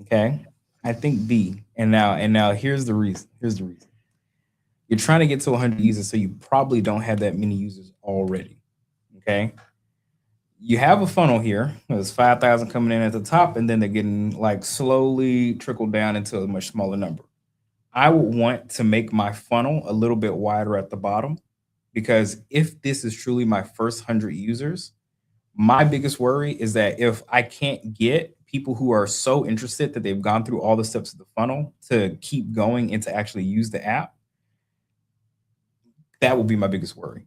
Okay, I think B. And now here's the reason. You're trying to get to 100 users, so you probably don't have that many users already. Okay. You have a funnel here. There's 5,000 coming in at the top, and then they're getting like slowly trickled down into a much smaller number. I would want to make my funnel a little bit wider at the bottom, because if this is truly my first 100 users, my biggest worry is that if I can't get people who are so interested that they've gone through all the steps of the funnel to keep going and to actually use the app, that will be my biggest worry.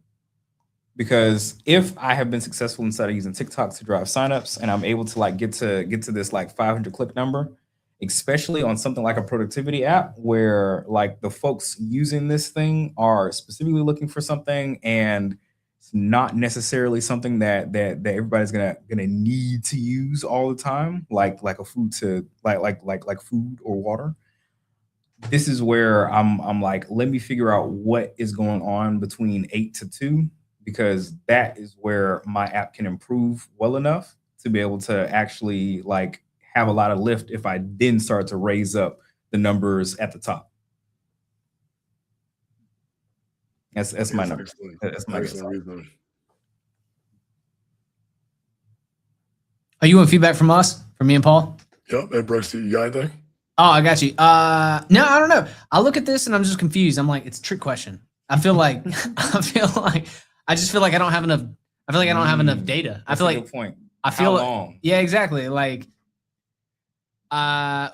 Because if I have been successful inside of using TikTok to drive signups, and I'm able to like get to this like 500 click number, especially on something like a productivity app where like the folks using this thing are specifically looking for something, and it's not necessarily something that everybody's gonna need to use all the time, like a food to like food or water. This is where I'm like, let me figure out what is going on between 8 to 2, because that is where my app can improve well enough to be able to actually like have a lot of lift if I then start to raise up the numbers at the top. That's my number. That's my guess. reason. Are you want feedback from us, from me and Paul? Yep. And Brooks, you got anything? Oh, I got you. No, I don't know. I look at this and I'm just confused. I'm like, it's a trick question. I just feel like I don't have enough. I feel like I don't have enough data. I feel like good point. I feel How long? Yeah, exactly. Like, yeah,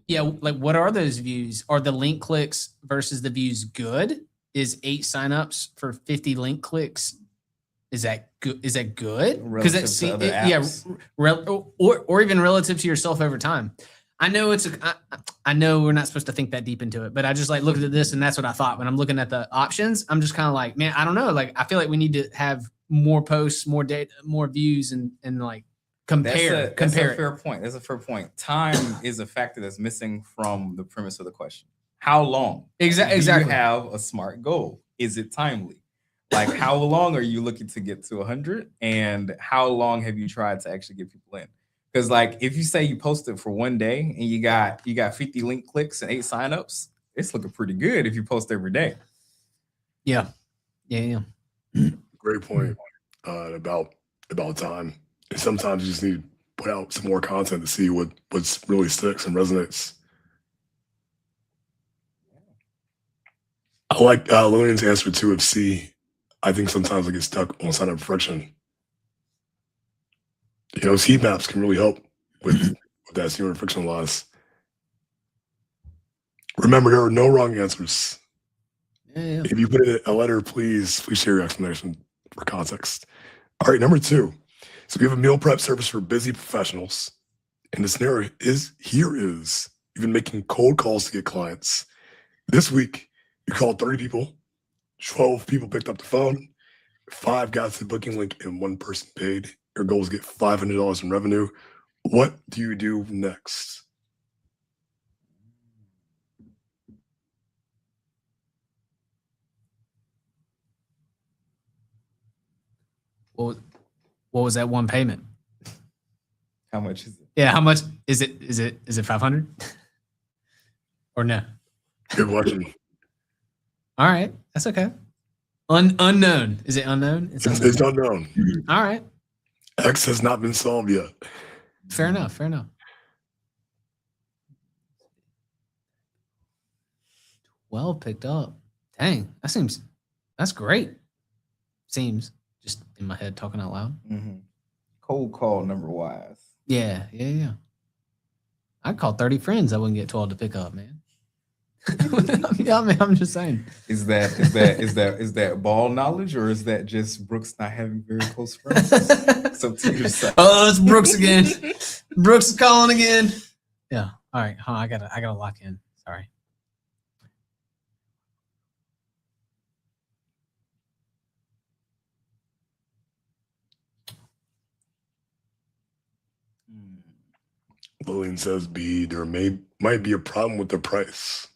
like what are those views? Are the link clicks versus the views good? Is 8 signups for 50 link clicks? Is that good? Is that good? Because Relative to other apps. or even relative to yourself over time. I know I know we're not supposed to think that deep into it, but I just like looked at this and that's what I thought when I'm looking at the options. I'm just kind of like, man, I don't know. Like, I feel like we need to have more posts, more data, more views, and like compare. That's a fair point. That's a fair point. Time is a factor that's missing from the premise of the question. How long? Exactly. Do you have a SMART goal? Is it timely? Like, how long are you looking to get to 100? And how long have you tried to actually get people in? Because, like, if you say you posted for one day and you got 50 link clicks and 8 signups, it's looking pretty good if you post every day. Yeah. Great point about time. And sometimes you just need to put out some more content to see what's really sticks and resonates. I like Lillian's answer too of C. I think sometimes I get stuck on sign up friction. You know, heat maps can really help with that zero friction loss. Remember, there are no wrong answers. Yeah. If you put in a letter, please share your explanation for context. All right, number 2. So we have a meal prep service for busy professionals. And the scenario is you've been making cold calls to get clients. This week, you called 30 people, 12 people picked up the phone, 5 got to the booking link, and 1 person paid. Your goal is to get $500 in revenue. What do you do next? What was that one payment? How much is it? Yeah, how much is it? Is it 500? Or no? Good question. All right, that's okay. Unknown. Is it unknown? It's unknown. All right. X has not been solved yet. Fair enough. Well picked up. Dang, that's great. Seems just in my head talking out loud. Mm-hmm. Cold call number wise. Yeah. I called 30 friends. I wouldn't get 12 to pick up, man. Yeah, I mean, I'm just saying. Is that ball knowledge, or is that just Brooks not having very close friends? So to yourself. Oh, it's Brooks again. Brooks is calling again. Yeah. All right. I gotta lock in. Sorry. Lillian says B, there might be a problem with the price.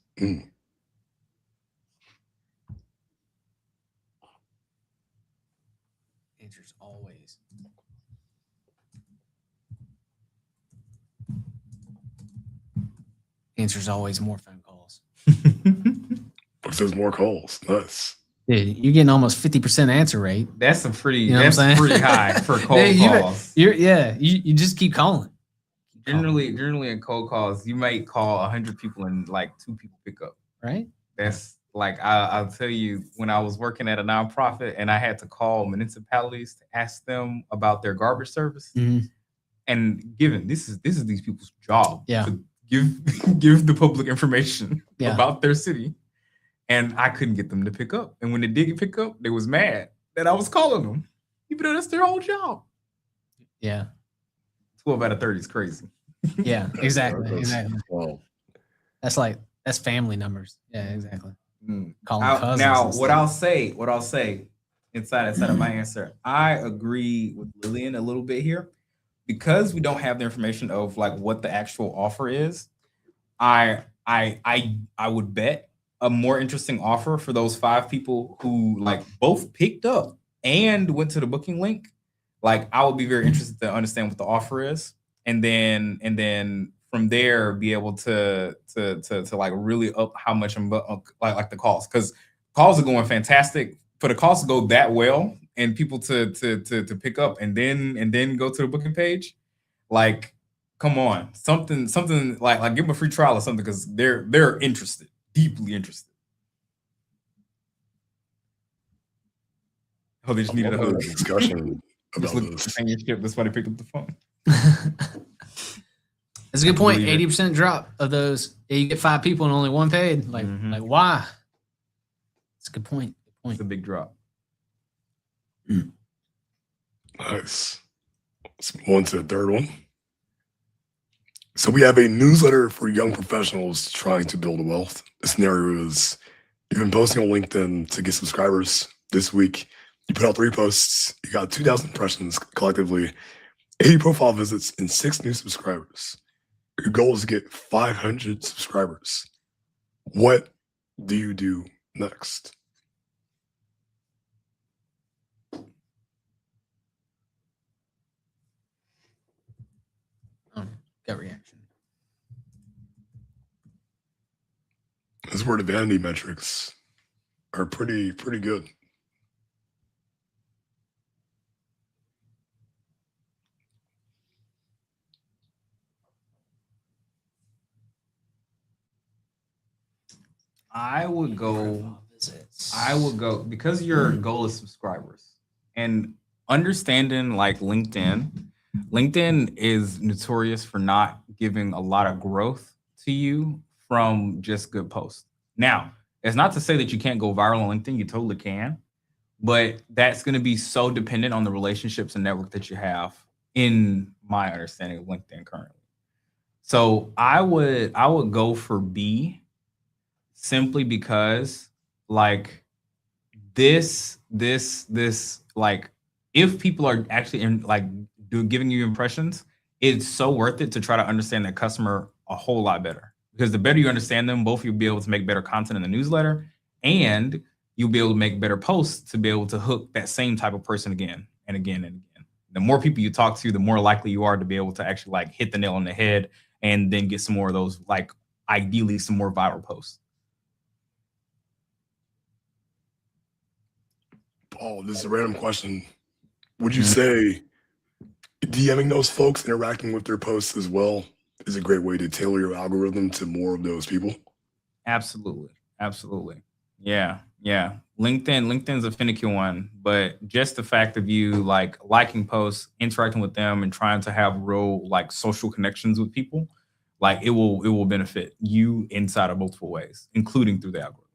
Answers always. Answers always more phone calls. But there's more calls. Nice. Dude, you're getting almost 50% answer rate. That's a pretty You know what I'm saying? pretty high for cold Dude, calls. You just keep calling. Generally in cold calls, you might call 100 people and like 2 people pick up. Right? That's like I'll tell you, when I was working at a nonprofit and I had to call municipalities to ask them about their garbage service, and given this is these people's job to give the public information about their city, and I couldn't get them to pick up. And when they did pick up, they was mad that I was calling them, even though that's their whole job. Yeah. 12 out of 30 is crazy. Yeah, exactly. Wow. That's family numbers. Yeah, exactly. Calling cousins. Now, what I'll say inside of my answer, I agree with Lillian a little bit here, because we don't have the information of like what the actual offer is. I would bet a more interesting offer for those 5 people who like both picked up and went to the booking link, like I would be very interested to understand what the offer is, and then from there be able to like really up how much I'm like the calls, because calls are going fantastic. For the calls to go that well and people to pick up and then go to the booking page, like come on, something like give them a free trial or something, because they're interested, deeply interested. Oh, they just needed a love the host. discussion Just about look at the this. companionship. That's why they picked up the phone. That's a good point. Believe it. 80% drop of those. Yeah, you get 5 people and only 1 paid. Like, Mhm. like why? It's a good point. Good It's point. a big drop. Nice. Let's move on to the third one. So we have a newsletter for young professionals trying to build wealth. The scenario is you've been posting on LinkedIn to get subscribers. This week, you put out 3 posts. You got 2,000 impressions collectively, 80 profile visits, and 6 new subscribers. Your goal is to get 500 subscribers. What do you do next? Gut reaction. This is where the vanity metrics are pretty good. I would go Profile visits. because your goal is subscribers, and understanding like LinkedIn is notorious for not giving a lot of growth to you from just good posts. Now, it's not to say that you can't go viral on LinkedIn, you totally can, but that's going to be so dependent on the relationships and network that you have, in my understanding of LinkedIn currently. So I would go for B, simply because like this like if people are actually in like giving you impressions, it's so worth it to try to understand that customer a whole lot better, because the better you understand them, both you'll be able to make better content in the newsletter, and you'll be able to make better posts to be able to hook that same type of person again and again and again. The more people you talk to, the more likely you are to be able to actually like hit the nail on the head and then get some more of those, like ideally some more viral posts. Paul, this is a random question. Would you say DMing those folks, interacting with their posts as well, is a great way to tailor your algorithm to more of those people? Absolutely. Yeah. LinkedIn's a finicky one, but just the fact of you like liking posts, interacting with them, and trying to have real like social connections with people, like it will benefit you inside of multiple ways, including through the algorithm.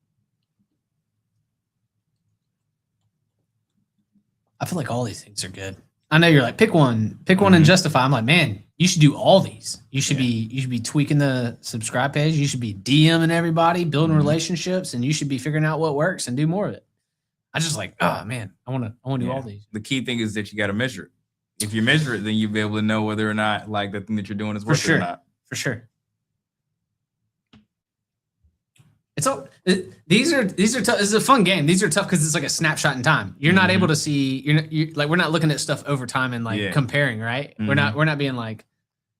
I feel like all these things are good. I know you're like, pick one and justify. I'm like, man, you should do all these. You should be tweaking the subscribe page. You should be DMing everybody, building relationships, and you should be figuring out what works and do more of it. I just like, oh man, I want to do all these. The key thing is that you got to measure it. If you measure it, then you'll be able to know whether or not like the thing that you're doing is worth it or not. For sure. It's all these are tough. This is a fun game. These are tough because it's like a snapshot in time. You're not able to see. You're like, we're not looking at stuff over time and like comparing, right? We're not being like.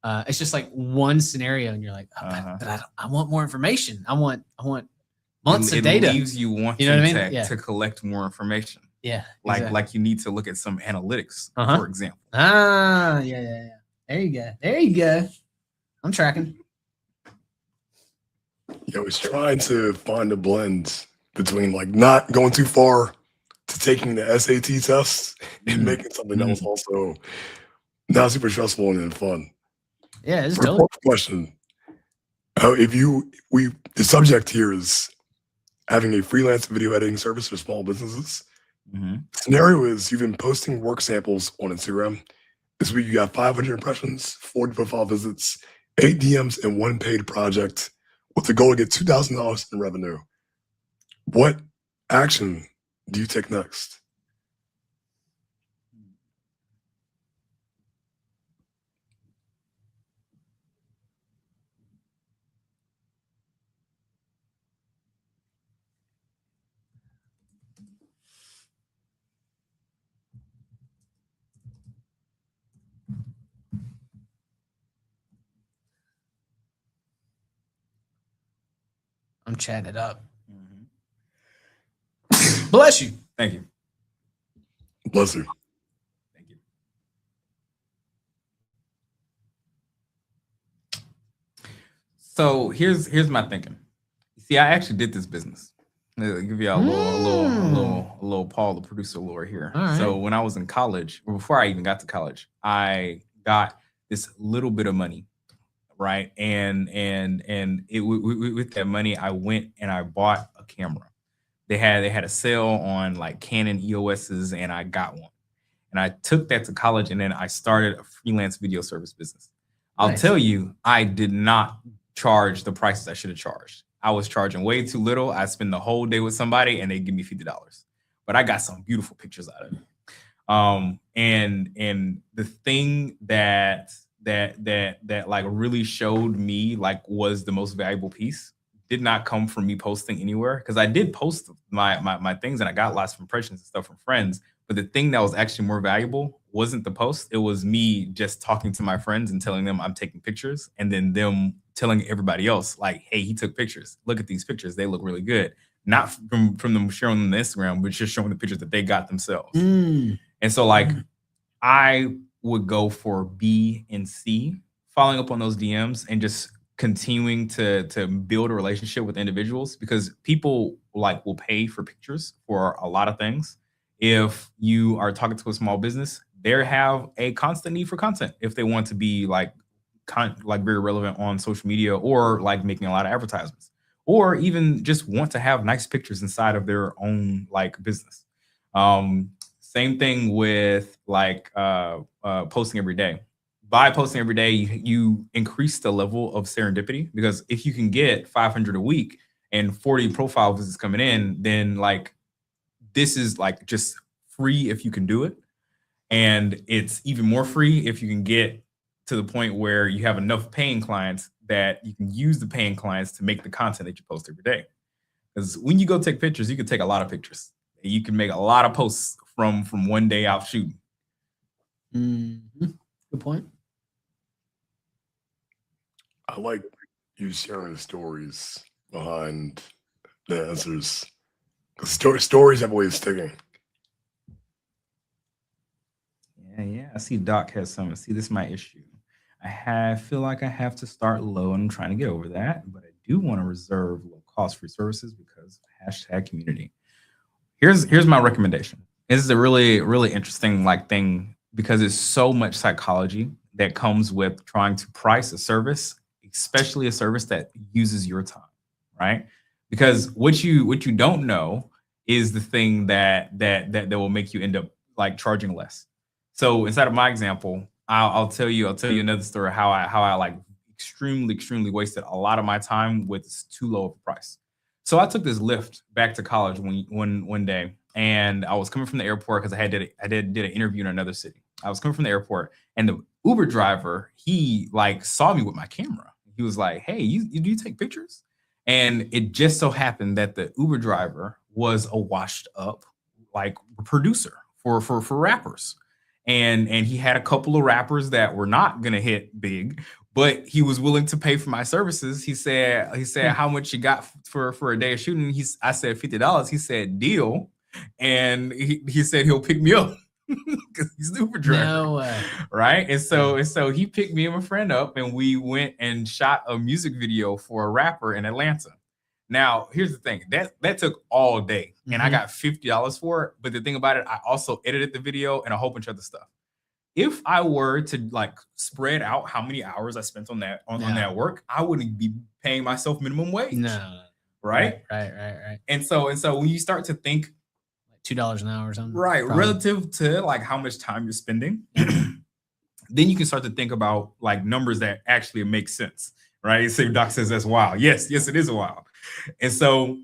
It's just like one scenario, and you're like, oh, but I want more information. I want months of data. It leaves you wanting to collect more information. Yeah, like you need to look at some analytics, for example. Yeah. There you go. I'm tracking. Yeah, I was trying to find a blend between like not going too far to taking the SAT test and making something that was also not super stressful and fun. Yeah, it's For dope. question. The subject here is having a freelance video editing service for small businesses. Scenario is you've been posting work samples on Instagram. This week you got 500 impressions, 40 profile visits, 8 DMs, and 1 paid project, with the goal to get $2,000 in revenue. What action do you take next? I'm chatting it up. Bless you. Thank you. Bless you. Thank you. So here's my thinking. See, I actually did this business. I'll give you a little Paul, the producer lore here. All So right. when I was in college, or before I even got to college, I got this little bit of money, right? And with that money, I went and I bought a camera. They had a sale on like Canon EOS's, and I got one. And I took that to college, and then I started a freelance video service business. I'll Nice. tell you, I did not charge the prices I should have charged. I was charging way too little. I spend the whole day with somebody, and they give me $50, but I got some beautiful pictures out of it. And the thing that like really showed me like was the most valuable piece did not come from me posting anywhere, because I did post my things and I got lots of impressions and stuff from friends. But the thing that was actually more valuable wasn't the post. It was me just talking to my friends and telling them I'm taking pictures, and then them telling everybody else like, hey, he took pictures. Look at these pictures. They look really good. Not from them sharing them on Instagram, but just showing the pictures that they got themselves. Mm. And so like I would go for B and C, following up on those DMs and just continuing to build a relationship with individuals, because people like will pay for pictures for a lot of things. If you are talking to a small business, they have a constant need for content if they want to be like very relevant on social media, or like making a lot of advertisements, or even just want to have nice pictures inside of their own like business. Same thing with like posting every day. By posting every day, you increase the level of serendipity, because if you can get 500 a week and 40 profile visits coming in, then like this is like just free if you can do it. And it's even more free if you can get to the point where you have enough paying clients that you can use the paying clients to make the content that you post every day. Because when you go take pictures, you can take a lot of pictures. You can make a lot of posts from one day out shooting. Mm-hmm. Good point. I like you sharing the stories behind the answers. Stories have a way of sticking. Yeah. I see Doc has some. See, this is my issue. I feel like I have to start low, and I'm trying to get over that. But I do want to reserve low cost free services because of #community. Here's my recommendation. This is a really, really interesting like thing, because it's so much psychology that comes with trying to price a service, especially a service that uses your time, right? Because what you don't know is the thing that will make you end up like charging less. So inside of my example, I'll tell you another story how I like extremely wasted a lot of my time with too low of a price. So I took this Lyft back to college one day, and I was coming from the airport because I did an interview in another city. I was coming from the airport, and the Uber driver, he like saw me with my camera. He was like, "Hey, do you take pictures?" And it just so happened that the Uber driver was a washed up like producer for rappers. And he had a couple of rappers that were not gonna hit big, but he was willing to pay for my services. He said, how much you got for a day of shooting? I said $50. He said deal, and he said he'll pick me up because he's the Uber driver. No way. Right? And so he picked me and my friend up, and we went and shot a music video for a rapper in Atlanta. Now, here's the thing. That took all day, and I got $50 for it. But the thing about it, I also edited the video and a whole bunch of other stuff. If I were to like spread out how many hours I spent on that work, I wouldn't be paying myself minimum wage. No. Right? Right. And so when you start to think Like $2 an hour or something. right, Probably. relative to like how much time you're spending, then you can start to think about like numbers that actually make sense. Right? So Doc says that's wild. Yes, it is wild. And so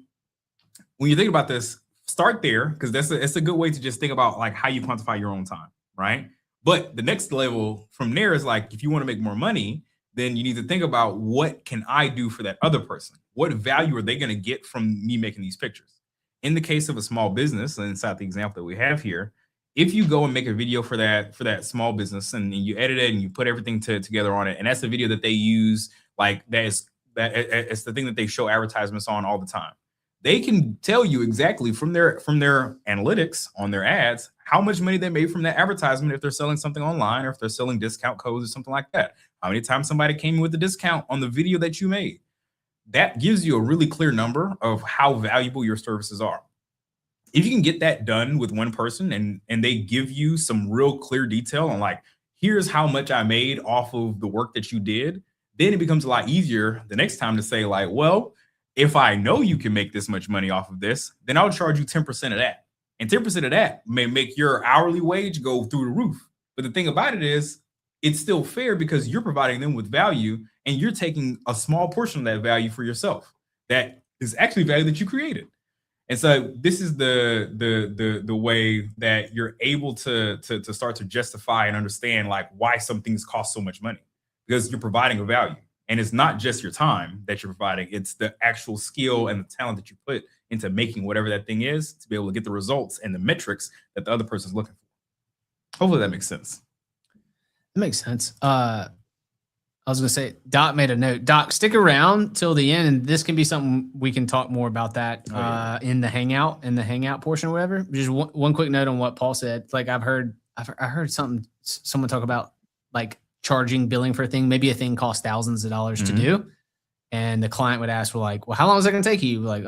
when you think about this, start there, because it's a good way to just think about like how you quantify your own time, right? But the next level from there is like, if you want to make more money, then you need to think about what can I do for that other person? What value are they going to get from me making these pictures? In the case of a small business, inside the example that we have here, if you go and make a video for that small business and you edit it and you put everything together on it, and that's a video that they use like that is that it's the thing that they show advertisements on all the time. They can tell you exactly from their analytics on their ads how much money they made from that advertisement if they're selling something online or if they're selling discount codes or something like that. How many times somebody came in with a discount on the video that you made. That gives you a really clear number of how valuable your services are. If you can get that done with one person and they give you some real clear detail on like, here's how much I made off of the work that you did, then it becomes a lot easier the next time to say like, well, if I know you can make this much money off of this, then I'll charge you 10% of that. And 10% of that may make your hourly wage go through the roof. But the thing about it is, it's still fair because you're providing them with value and you're taking a small portion of that value for yourself. That is actually value that you created. And so this is the way that you're able to start to justify and understand like why some things cost so much money, because you're providing a value. And it's not just your time that you're providing, it's the actual skill and the talent that you put into making whatever that thing is to be able to get the results and the metrics that the other person's looking for. Hopefully that makes sense. It makes sense. I was going to say, Doc made a note. Doc, stick around till the end, and this can be something we can talk more about that in the hangout portion or whatever. Just one quick note on what Paul said. Like I heard someone talk about like charging billing for a thing. Maybe a thing costs thousands of dollars to do, and the client would ask, well, how long is that going to take you? Like,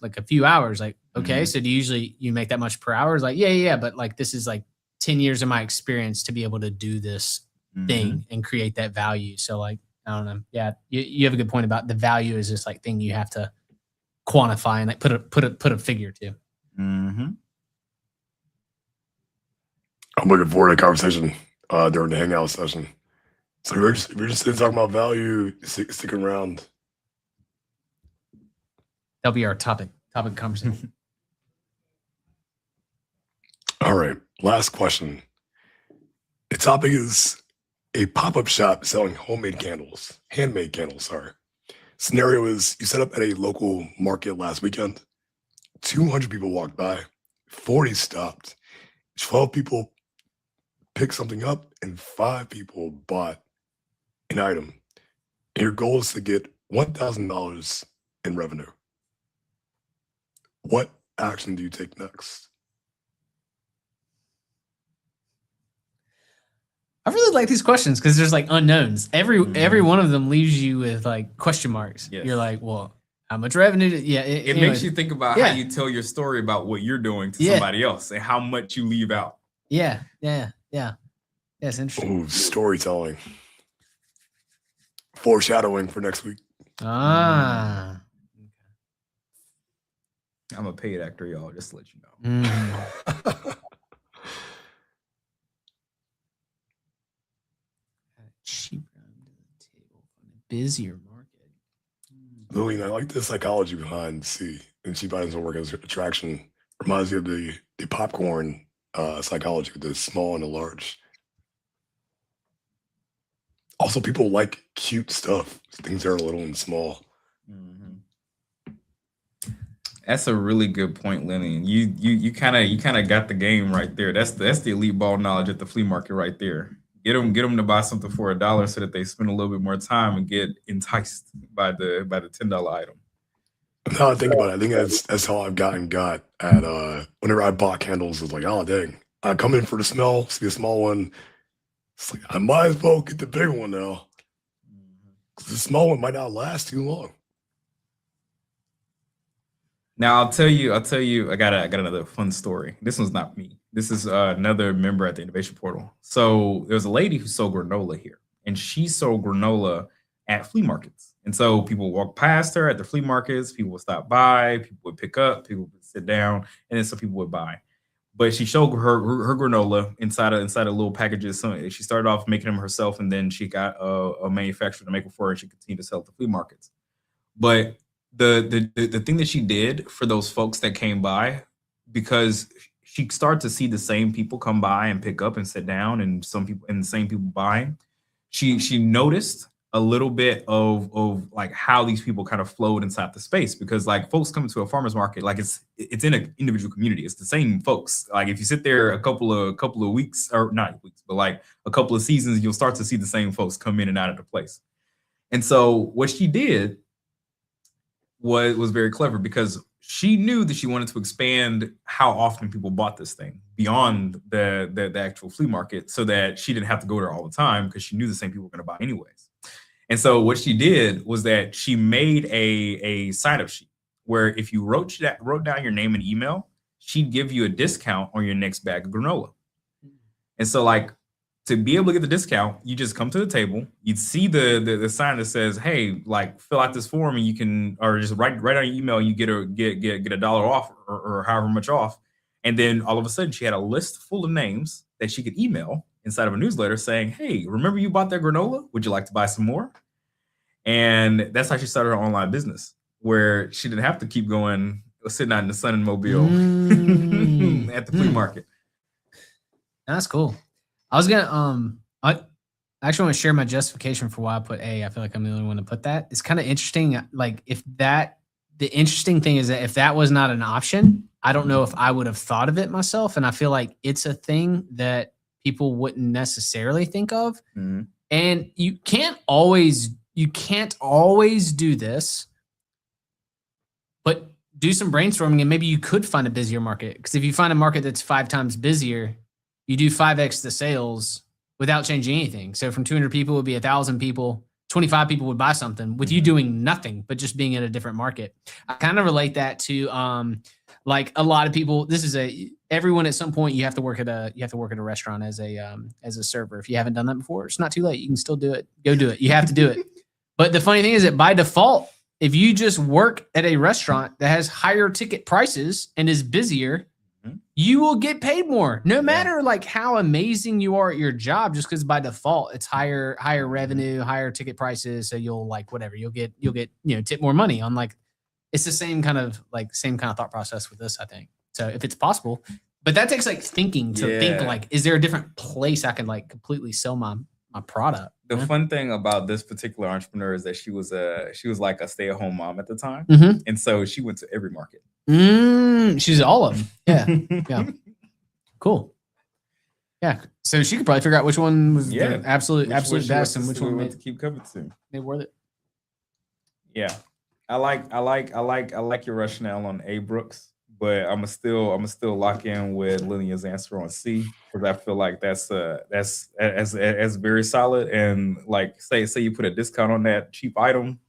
like a few hours. Like, okay, so do you make that much per hour? It's like, yeah, but like this is like 10 years of my experience to be able to do this thing and create that value. So like, I don't know. Yeah. You have a good point about the value is this like thing you have to quantify and like put a figure to. I'm looking forward to the conversation during the hangout session. So we're just talking about value, sticking around. That'll be our topic conversation. All right. Last question. The topic is a pop-up shop selling handmade candles. Sorry. Scenario is you set up at a local market last weekend. 200 people walked by. 40 stopped. 12 people picked something up and 5 people bought an item. And your goal is to get $1,000 in revenue. What action do you take next? I really like these questions because there's like unknowns. Every one of them leaves you with like question marks. Yes. You're like, well, how much revenue? It makes you think about how you tell your story about what you're doing to somebody else and how much you leave out. Yeah. It's interesting. Ooh, storytelling. Foreshadowing for next week. Ah. I'm a paid actor, y'all, just to let you know. Cheap round to the table on a busier market. Lillian, I like the psychology behind C and she finds her work as attraction. Reminds me of the popcorn psychology with the small and the large. Also, people like cute stuff. Things that are little and small. That's a really good point, Lillian. You kind of got the game right there. That's the elite ball knowledge at the flea market right there. Get them to buy something for $1 so that they spend a little bit more time and get enticed by the $10 item. Now I think about it, I think that's how I've got at whenever I bought candles. It's like, oh dang, I come in for the smell, see a small one. It's like I might as well get the bigger one now. The small one might not last too long. Now I'll tell you, I got another fun story. This one's not me. This is another member at the Innovation Portal. So there was a lady who sold granola here, and she sold granola at flea markets. And so people walk past her at the flea markets, people would stop by, people would pick up, people would sit down, and then some people would buy. But she showed her granola inside of little packages. So she started off making them herself, and then she got a manufacturer to make them for her, and she continued to sell at the flea markets. But the thing that she did for those folks that came by, because she started to see the same people come by and pick up and sit down, and the same people buying, she noticed a little bit of like how these people kind of flowed inside the space, because like folks coming to a farmer's market, like it's in an individual community. It's the same folks. Like if you sit there a couple of weeks, or not weeks, but like a couple of seasons, you'll start to see the same folks come in and out of the place. And so what she did was very clever because she knew that she wanted to expand how often people bought this thing beyond the actual flea market so that she didn't have to go there all the time because she knew the same people were going to buy anyways. And so what she did was that she made a sign-up sheet where if you wrote down your name and email, she'd give you a discount on your next bag of granola. And so like to be able to get the discount, you just come to the table, you'd see the sign that says, hey, like fill out this form and you can, or just write on your email, you get $1 off or however much off. And then all of a sudden she had a list full of names that she could email inside of a newsletter saying, hey, remember you bought that granola? Would you like to buy some more? And that's how she started her online business, where she didn't have to keep going, sitting out in the sun in Mobile at the flea market. That's cool. I was gonna I actually want to share my justification for why I put A. I feel like I'm the only one to put that. It's kind of interesting. Like the interesting thing is that if that was not an option, I don't know if I would have thought of it myself. And I feel like it's a thing that people wouldn't necessarily think of. Mm-hmm. And you can't always do this, but do some brainstorming and maybe you could find a busier market. Because if you find a market that's 5 times busier, you do 5x the sales without changing anything. So from 200 people would be 1,000 people, 25 people would buy something with you doing nothing, but just being in a different market. I kind of relate that to like a lot of people. This is everyone at some point you have to work at a restaurant as a server. If you haven't done that before, it's not too late. You can still do it. Go do it. You have to do it. But the funny thing is that by default, if you just work at a restaurant that has higher ticket prices and is busier, you will get paid more, no matter like how amazing you are at your job, just because by default it's higher revenue, higher ticket prices. So you'll like whatever you'll get, tip more money on like, it's the same kind of thought process with this, I think. So if it's possible, but that takes like thinking to think like, is there a different place I can like completely sell my product? The fun thing about this particular entrepreneur is that she was like a stay-at-home mom at the time. And so she went to every market. She's all of them. Yeah. Yeah. Cool. Yeah. So she could probably figure out which one was the absolute best and which one to keep coming to. Made worth it. Yeah. I like your rationale on A, Brooks, but I'm still lock in with Lillian's answer on C, because I feel like that's very solid. And like say you put a discount on that cheap item,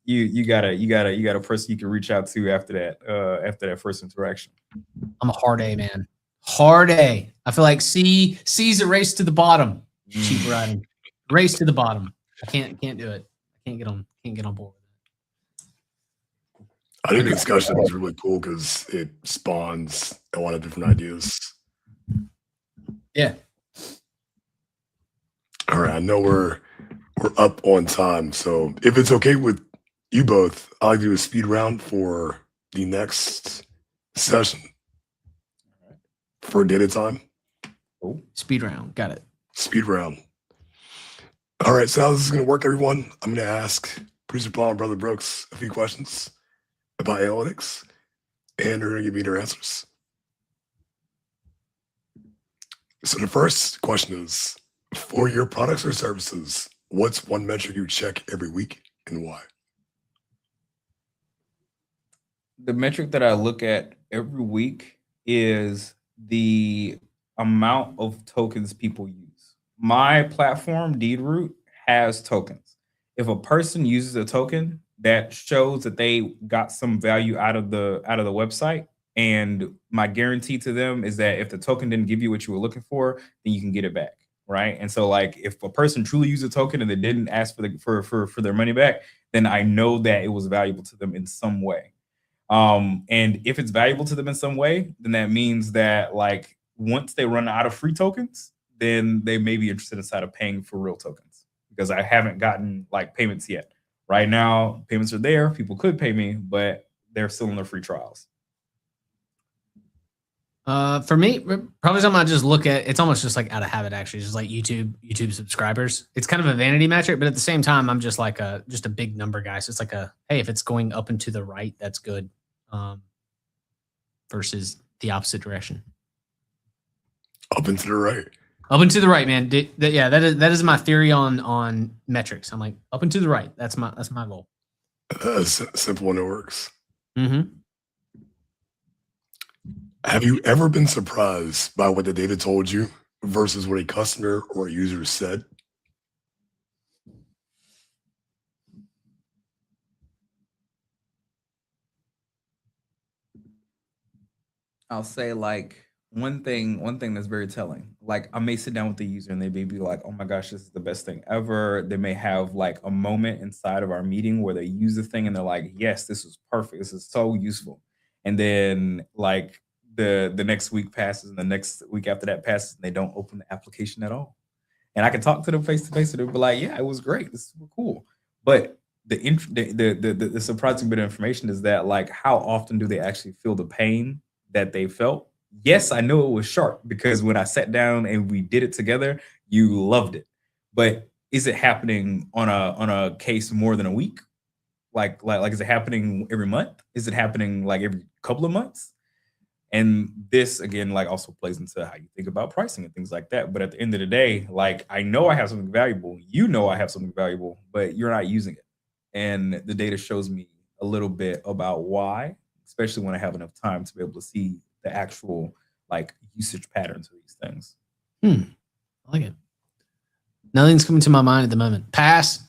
you got a person you can reach out to after that first interaction. I'm a hard A, man. Hard A. I feel like C's a race to the bottom. Cheap writing. Race to the bottom. I can't do it. I can't get on board. I think the discussion is really cool because it spawns a lot of different ideas. Yeah. All right. I know we're up on time. So if it's okay with you both, I'll do a speed round for the next session for data time. Oh, speed round. Got it. Speed round. All right. So how this is going to work, everyone? I'm going to ask Producer Paul and Brother Brooks a few questions about analytics, and they're going to give me their answers. So the first question is, for your products or services, what's one metric you check every week and why? The metric that I look at every week is the amount of tokens people use. My platform, Deedroot, has tokens. If a person uses a token, that shows that they got some value out of the website. And my guarantee to them is that if the token didn't give you what you were looking for, then you can get it back, right? And so like if a person truly used a token and they didn't ask for their money back, then I know that it was valuable to them in some way. And if it's valuable to them in some way, then that means that like once they run out of free tokens, then they may be interested inside of paying for real tokens, because I haven't gotten like payments yet. Right now, payments are there. People could pay me, but they're still in their free trials. For me, probably something I just look at. It's almost just like out of habit, actually. Just like YouTube subscribers. It's kind of a vanity metric, but at the same time, I'm just like just a big number guy. So it's like hey, if it's going up and to the right, that's good. Versus the opposite direction. Up and to the right. Up and to the right, man. Yeah, that is my theory on metrics. I'm like up and to the right. That's my goal. Simple and it works. Mm-hmm. Have you ever been surprised by what the data told you versus what a customer or a user said? I'll say like one thing that's very telling. Like I may sit down with the user and they may be like, "Oh my gosh, this is the best thing ever." They may have like a moment inside of our meeting where they use the thing and they're like, "Yes, this is perfect. This is so useful." And then like the next week passes and the next week after that passes and they don't open the application at all. And I can talk to them face to face and they'll be like, "Yeah, it was great. This is super cool." But the surprising bit of information is that like how often do they actually feel the pain that they felt? Yes, I know it was sharp because when I sat down and we did it together, you loved it. But is it happening on a case more than a week? Like is it happening every month? Is it happening like every couple of months? And this again, like also plays into how you think about pricing and things like that. But at the end of the day, like I know I have something valuable, you know I have something valuable, but you're not using it. And the data shows me a little bit about why, especially when I have enough time to be able to see the actual like usage patterns of these things. I like it. Nothing's coming to my mind at the moment. Pass.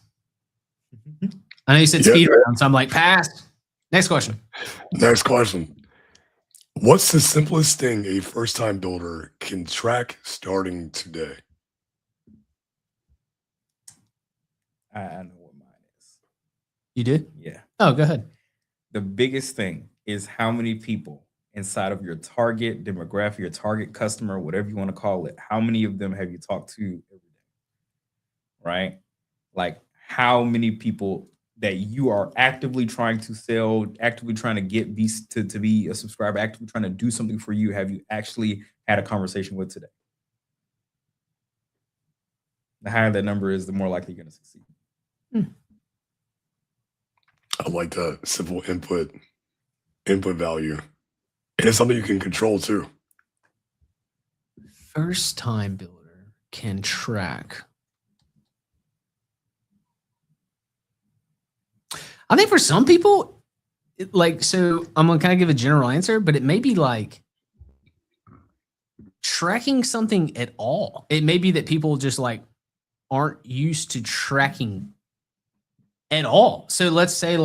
I know you said speed round, so I'm like, pass. Next question. Next question. What's the simplest thing a first-time builder can track starting today? I know what mine is. You did? Yeah. Oh, go ahead. The biggest thing is how many people inside of your target demographic, your target customer, whatever you want to call it, how many of them have you talked to every day? Right? Like how many people that you are actively trying to sell, actively trying to get to be a subscriber, actively trying to do something for you, have you actually had a conversation with today? The higher that number is, the more likely you're going to succeed. I like the simple input value. And it's something you can control too. First time builder can track. I think for some people, so I'm gonna kind of give a general answer, but it may be like tracking something at all. It may be that people just like aren't used to tracking at all. So let's just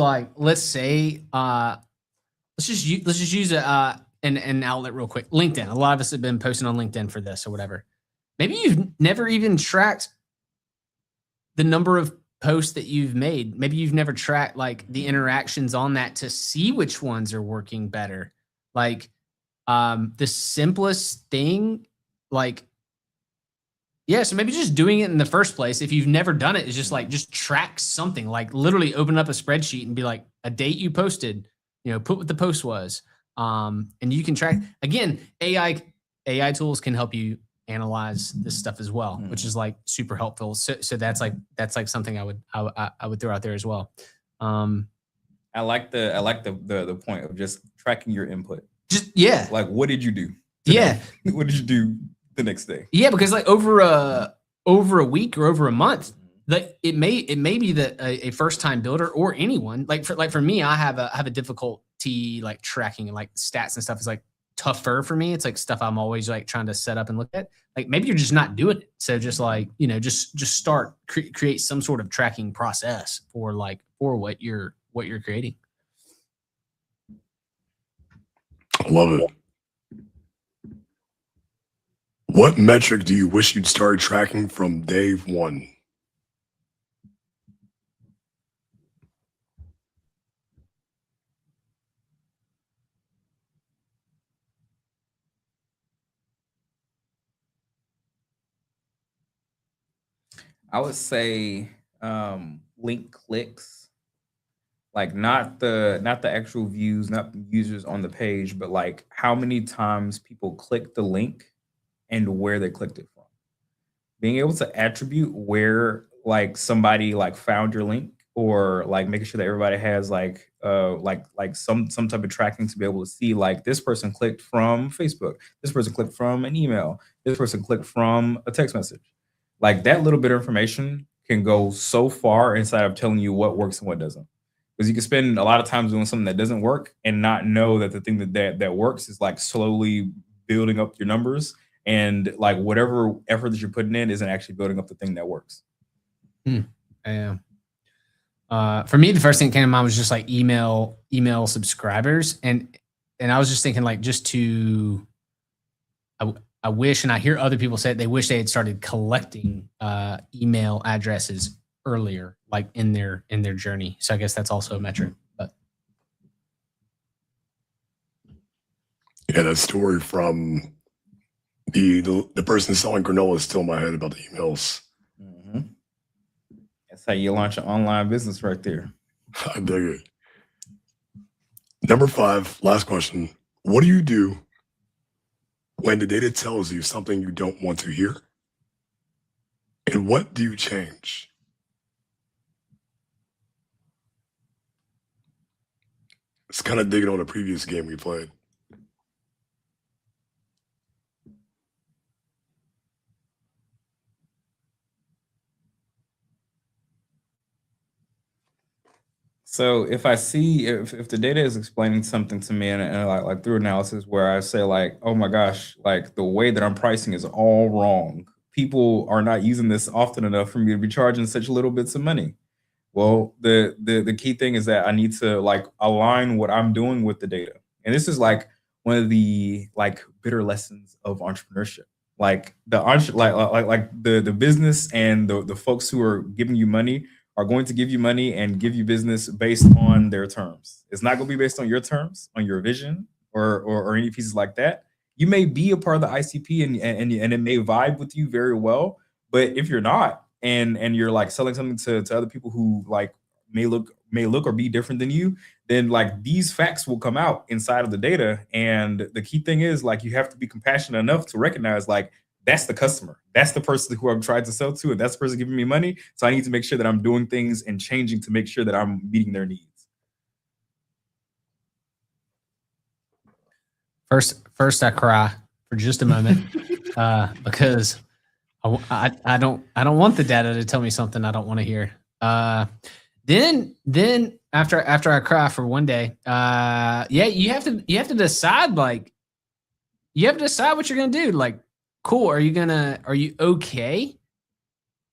use an outlet real quick. LinkedIn. A lot of us have been posting on LinkedIn for this or whatever. Maybe you've never even tracked the number of posts that you've made. Maybe you've never tracked like the interactions on that to see which ones are working better. Like the simplest thing, like, yeah, so maybe just doing it in the first place, if you've never done it, is just like, just track something, like literally open up a spreadsheet and be like a date you posted, put what the post was. And you can track, again, AI tools can help you analyze this stuff as well, which is like super helpful. So that's like something I would throw out there as well. I like the point of just tracking your input. Like, what did you do today? Yeah. What did you do the next day? Yeah, because like over a week or over a month, like it may be that a first time builder or anyone, like for me, I have a difficulty like tracking and like stats and stuff is like tougher for me. It's like stuff I'm always like trying to set up and look at. Like maybe you're just not doing it. So just like, just start create some sort of tracking process for what you're creating. I love it. What metric do you wish you'd start tracking from day one? I would say link clicks, like not the actual views, not users on the page, but like how many times people click the link and where they clicked it from. Being able to attribute where like somebody like found your link or like making sure that everybody has like some type of tracking to be able to see like this person clicked from Facebook, this person clicked from an email, this person clicked from a text message. Like that little bit of information can go so far inside of telling you what works and what doesn't. Because you can spend a lot of time doing something that doesn't work and not know that the thing that works is like slowly building up your numbers, and like whatever effort that you're putting in isn't actually building up the thing that works. Yeah. For me, the first thing that came to mind was just like email subscribers, and I was just thinking like just to, I wish, and I hear other people say they wish they had started collecting email addresses earlier, like in their journey. So I guess that's also a metric. But Yeah, that story from the person selling granola is still in my head about the emails. That's how you launch an online business right there. I dig it. Number 5, last question. What do you do when the data tells you something you don't want to hear? And what do you change? It's kind of digging on a previous game we played. So if I see if the data is explaining something to me and like through analysis where I say like, oh my gosh, like the way that I'm pricing is all wrong. People are not using this often enough for me to be charging such little bits of money. Well, the key thing is that I need to like align what I'm doing with the data. And this is like one of the like bitter lessons of entrepreneurship. Like the business and the folks who are giving you money are going to give you money and give you business based on their terms. It's not going to be based on your terms, on your vision, or any pieces like that. You may be a part of the ICP and it may vibe with you very well, but if you're not, and you're like selling something to other people who like may look or be different than you, then like these facts will come out inside of the data. And the key thing is like you have to be compassionate enough to recognize like that's the customer, that's the person who I'm trying to sell to, and that's the person giving me money. So I need to make sure that I'm doing things and changing to make sure that I'm meeting their needs. First I cry for just a moment because I don't want the data to tell me something I don't want to hear. Then after I cry for one day, you have to decide like you have to decide what you're gonna do. Like, cool, are you okay?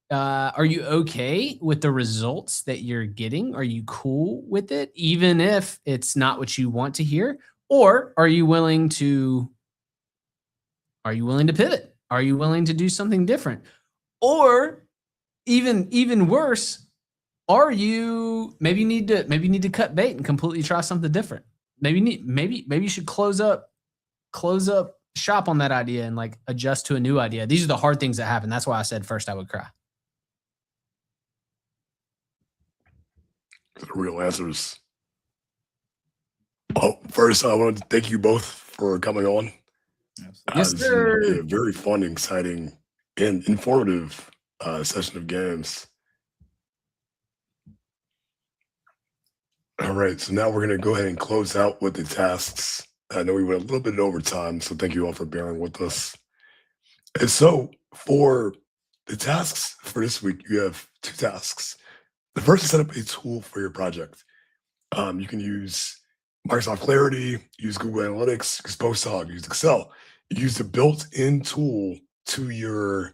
Are you okay with the results that you're getting? Are you cool with it, even if it's not what you want to hear? Or are you willing to pivot? Are you willing to do something different? Or even worse, are you maybe you need to cut bait and completely try something different? Maybe you should close up shop on that idea and like adjust to a new idea. These are the hard things that happen. That's why I said first I would cry. The real answers. Well, first, I want to thank you both for coming on. Yes, sir. A very fun, exciting, and informative session of games. All right, so now we're going to go ahead and close out with the tasks. I know we went a little bit over time, so thank you all for bearing with us. And so for the tasks for this week, you have 2 tasks. The first is set up a tool for your project. You can use Microsoft Clarity, use Google Analytics, use Postdog, use Excel. You use the built-in tool to your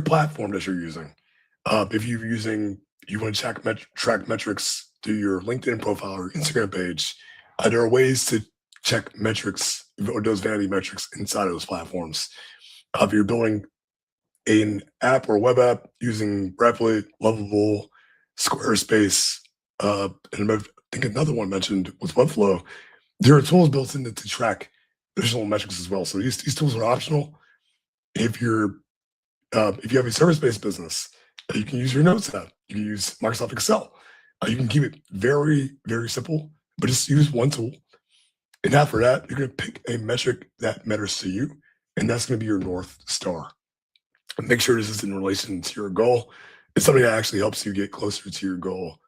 platform that you're using. If you want to track metrics to your LinkedIn profile or Instagram page, there are ways to check metrics or those vanity metrics inside of those platforms. If you're building an app or a web app using Replit, Lovable, Squarespace, and I think another one mentioned with Webflow, there are tools built in to track additional metrics as well. So these tools are optional. If you have a service-based business, you can use your Notes app. You can use Microsoft Excel. You can keep it very, very simple, but just use one tool. And after that, you're going to pick a metric that matters to you, and that's going to be your North Star. Make sure this is in relation to your goal. It's something that actually helps you get closer to your goal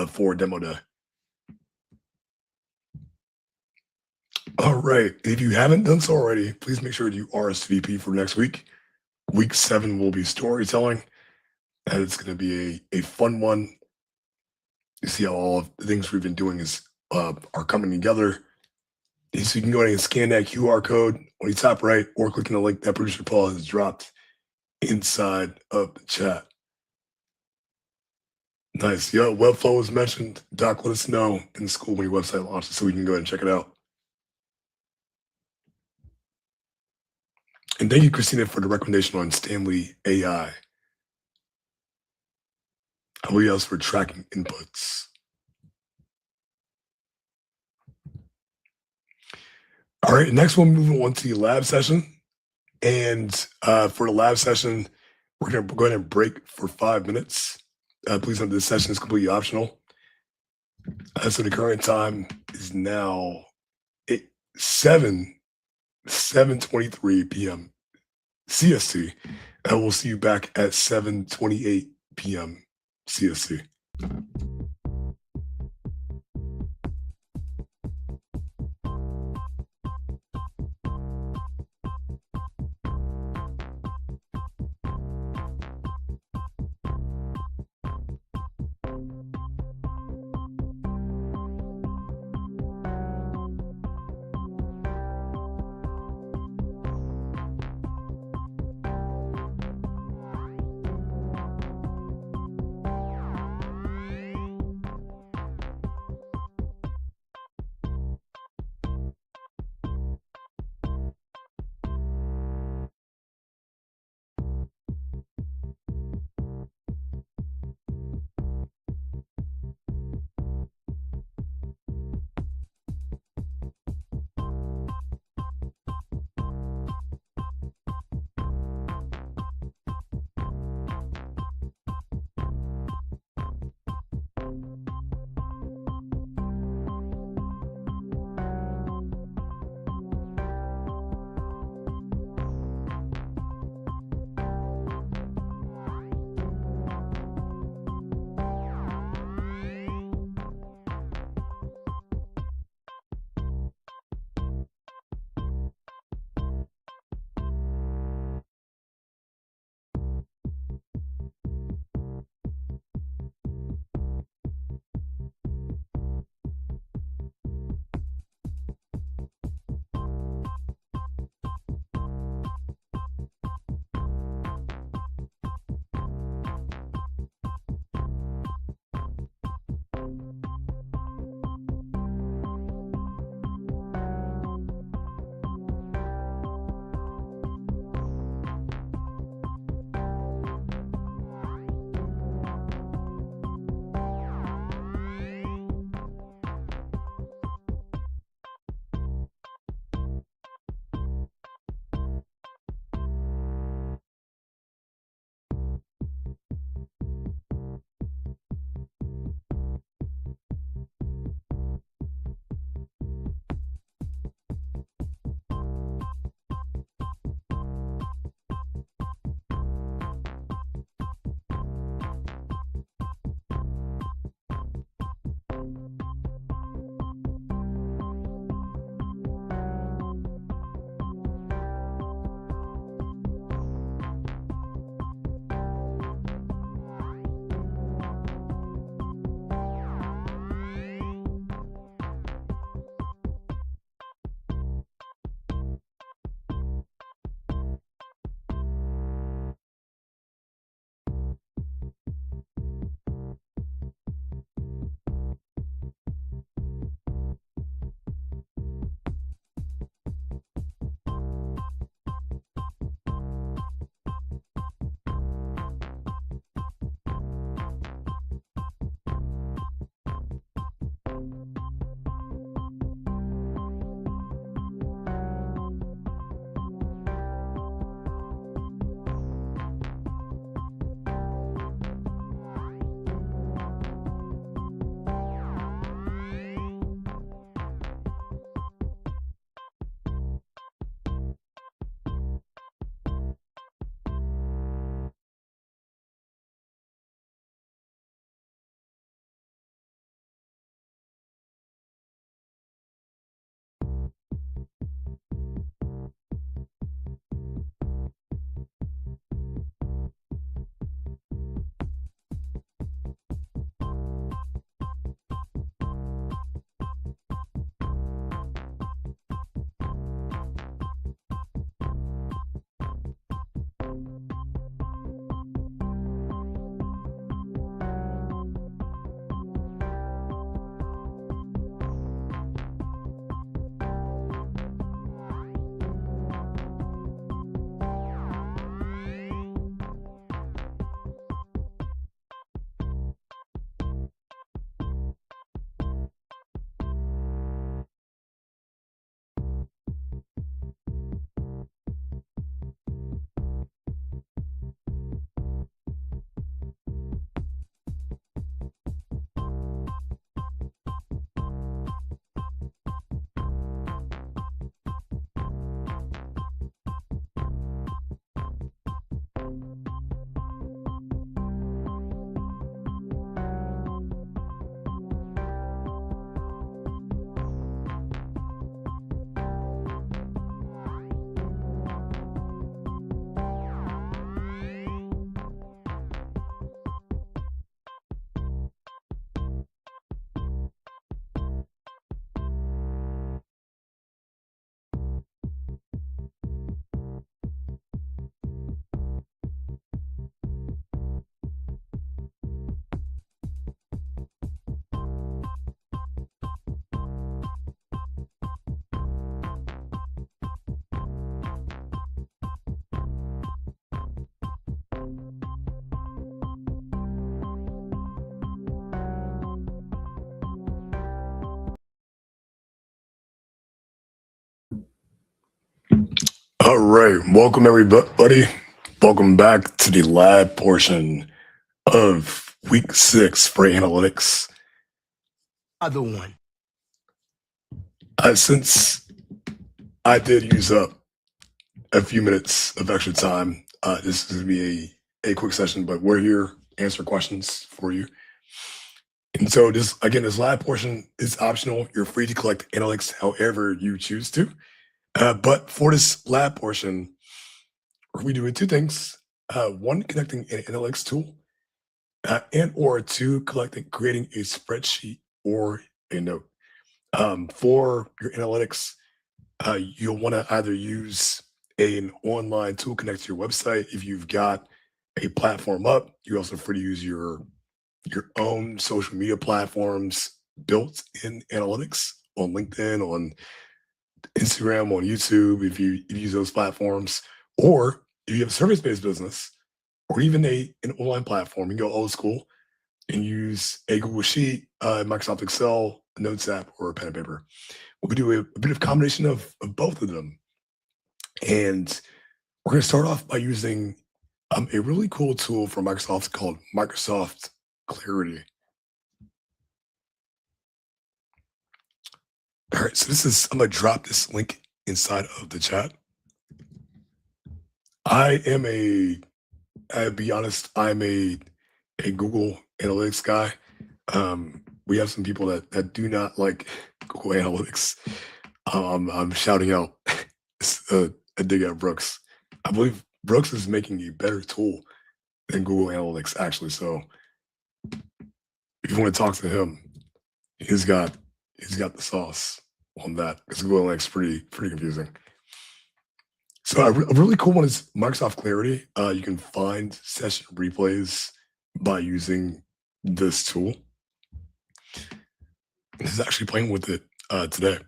for demo day. All right. If you haven't done so already, please make sure you RSVP for next week. Week 7 will be storytelling, and it's going to be a fun one. You see how all of the things we've been doing are coming together. So you can go ahead and scan that QR code on the top right, or click on the link that producer Paul has dropped inside of the chat. Nice. Yeah, Webflow was mentioned. Doc, let us know in the school when your website launches so we can go ahead and check it out. And thank you, Christina, for the recommendation on Stanley AI. How we else for tracking inputs? All right, next one, moving on to the lab session. And for the lab session, we're going to go ahead and break for 5 minutes. Please note this session is completely optional. So the current time is now 7:23 p.m. CST. And we'll see you back at 7:28 p.m. CST. All right, welcome everybody. Welcome back to the lab portion of week 6 for analytics. Other one. Since I did use up a few minutes of extra time, this is going to be a quick session, but we're here to answer questions for you. And so this lab portion is optional. You're free to collect analytics however you choose to. But for this lab portion, we're doing two things. One, connecting an analytics tool, and or two, creating a spreadsheet or a note. For your analytics, you'll want to either use an online tool connect to your website. If you've got a platform up, you're also free to use your own social media platforms built in analytics on LinkedIn, on Instagram, on YouTube, if you use those platforms, or if you have a service-based business, or even an online platform, you can go old school and use a Google Sheet, Microsoft Excel, a Notes app, or a pen and paper. We do a bit of combination of both of them. And we're going to start off by using a really cool tool from Microsoft called Microsoft Clarity. All right, so I'm going to drop this link inside of the chat. I'll be honest, I'm a Google Analytics guy. We have some people that do not like Google Analytics. I'm shouting out a dig at Brooks. I believe Brooks is making a better tool than Google Analytics, actually. So if you want to talk to him, he's got the sauce on that, because Google Analytics is pretty confusing. So a really cool one is Microsoft Clarity. You can find session replays by using this tool. This is actually playing with it today.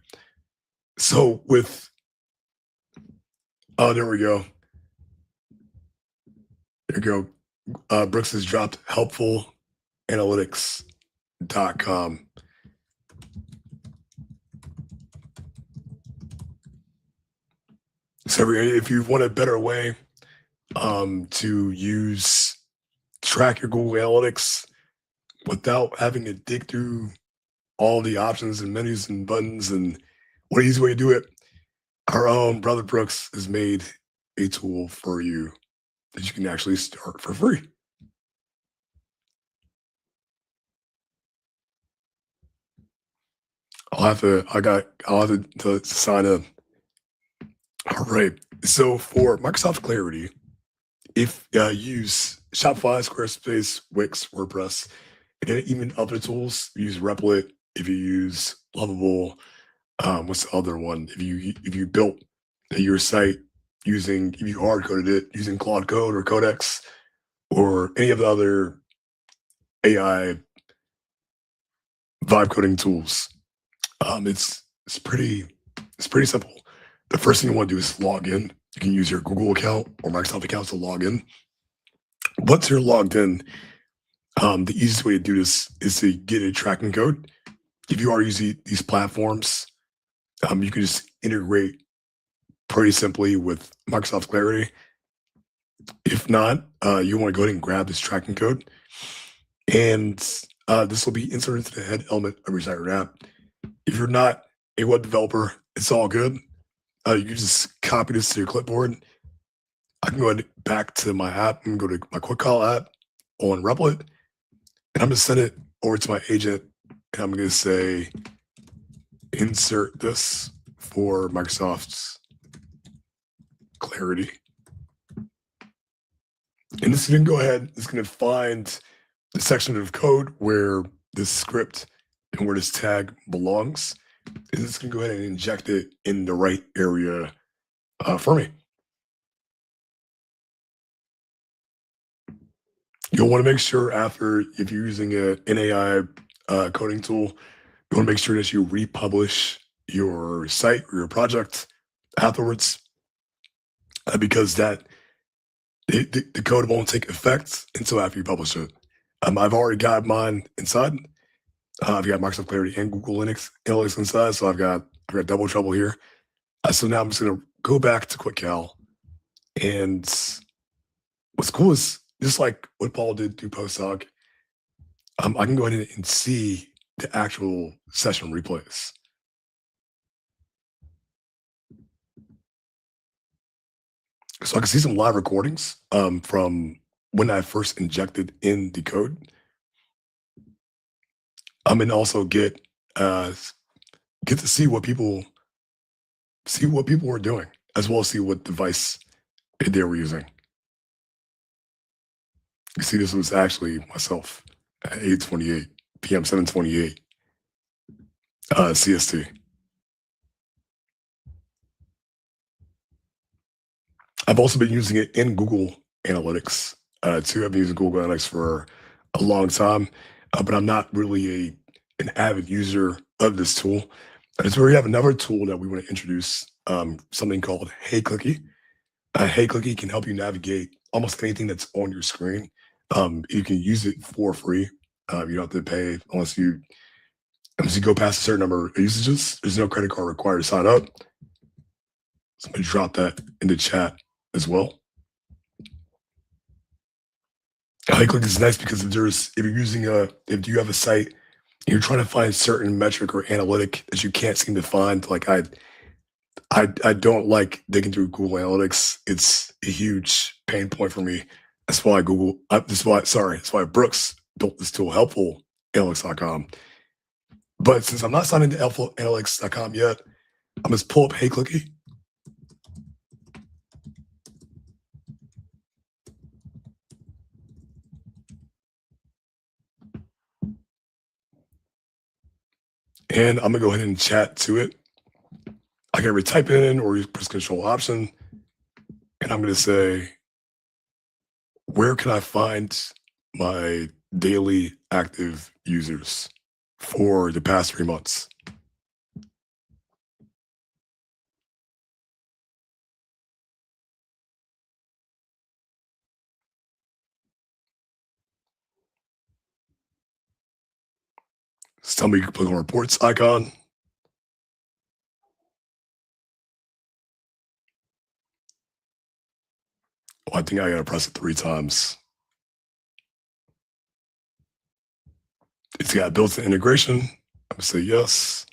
So there we go. There you go. Brooks has dropped helpfulanalytics.com. So if you want a better way to track your Google Analytics without having to dig through all the options and menus and buttons, and what an easy way to do it, our own brother Brooks has made a tool for you that you can actually start for free. I'll have to sign in. All right. So for Microsoft Clarity, if you use Shopify, Squarespace, Wix, WordPress, and even other tools, use Replit. If you use Lovable, what's the other one? If you built your site if you hard coded it using Claude Code or Codex or any of the other AI vibe coding tools, it's pretty simple. The first thing you want to do is log in. You can use your Google account or Microsoft account to log in. Once you're logged in, the easiest way to do this is to get a tracking code. If you are using these platforms, you can just integrate pretty simply with Microsoft Clarity. If not, you want to go ahead and grab this tracking code, and this will be inserted into the head element of your site or app. If you're not a web developer, it's all good. You can just copy this to your clipboard. I can go ahead back to my app and go to my Quick Call app on Replit, and I'm going to send it over to my agent, and I'm going to say, insert this for Microsoft's Clarity. And this is going to go ahead, it's going to find the section of code where this script and where this tag belongs. And it's going to go ahead and inject it in the right area for me. You'll want to make sure if you're using an AI coding tool, you want to make sure that you republish your site or your project afterwards, because the code won't take effect until after you publish it. I've already got mine inside. I've got Microsoft Clarity and Google Analytics inside, so I've got double trouble here. So now I'm just going to go back to QuickCal, and what's cool is just like what Paul did through postdoc, I can go ahead and see the actual session replays. So I can see some live recordings from when I first injected in the code. And also get to see what people were doing, as well as see what device they were using. You see, this was actually myself at 8:28 p.m. 7:28 CST. I've also been using it in Google Analytics too. I've been using Google Analytics for a long time, but I'm not really an avid user of this tool. And so we have another tool that we want to introduce, something called Hey Clicky. Hey Clicky can help you navigate almost anything that's on your screen. You can use it for free. You don't have to pay unless you go past a certain number of usages. There's no credit card required to sign up. Somebody drop that in the chat as well. Hey Clicky is nice because if you're using if you have a site and you're trying to find a certain metric or analytic that you can't seem to find, like I don't like digging through Google Analytics. It's a huge pain point for me. That's why that's why Brooks built this tool, helpfulanalytics.com. But since I'm not signed into helpfulanalytics.com yet, I'm just pull up Hey Clicky. And I'm gonna go ahead and chat to it. I can either type it in or use press Control Option, and I'm gonna say, where can I find my daily active users for the past 3 months? Just tell me you can click on reports icon. Oh, I think I gotta press it 3 times. It's got built-in integration. I'm gonna say yes.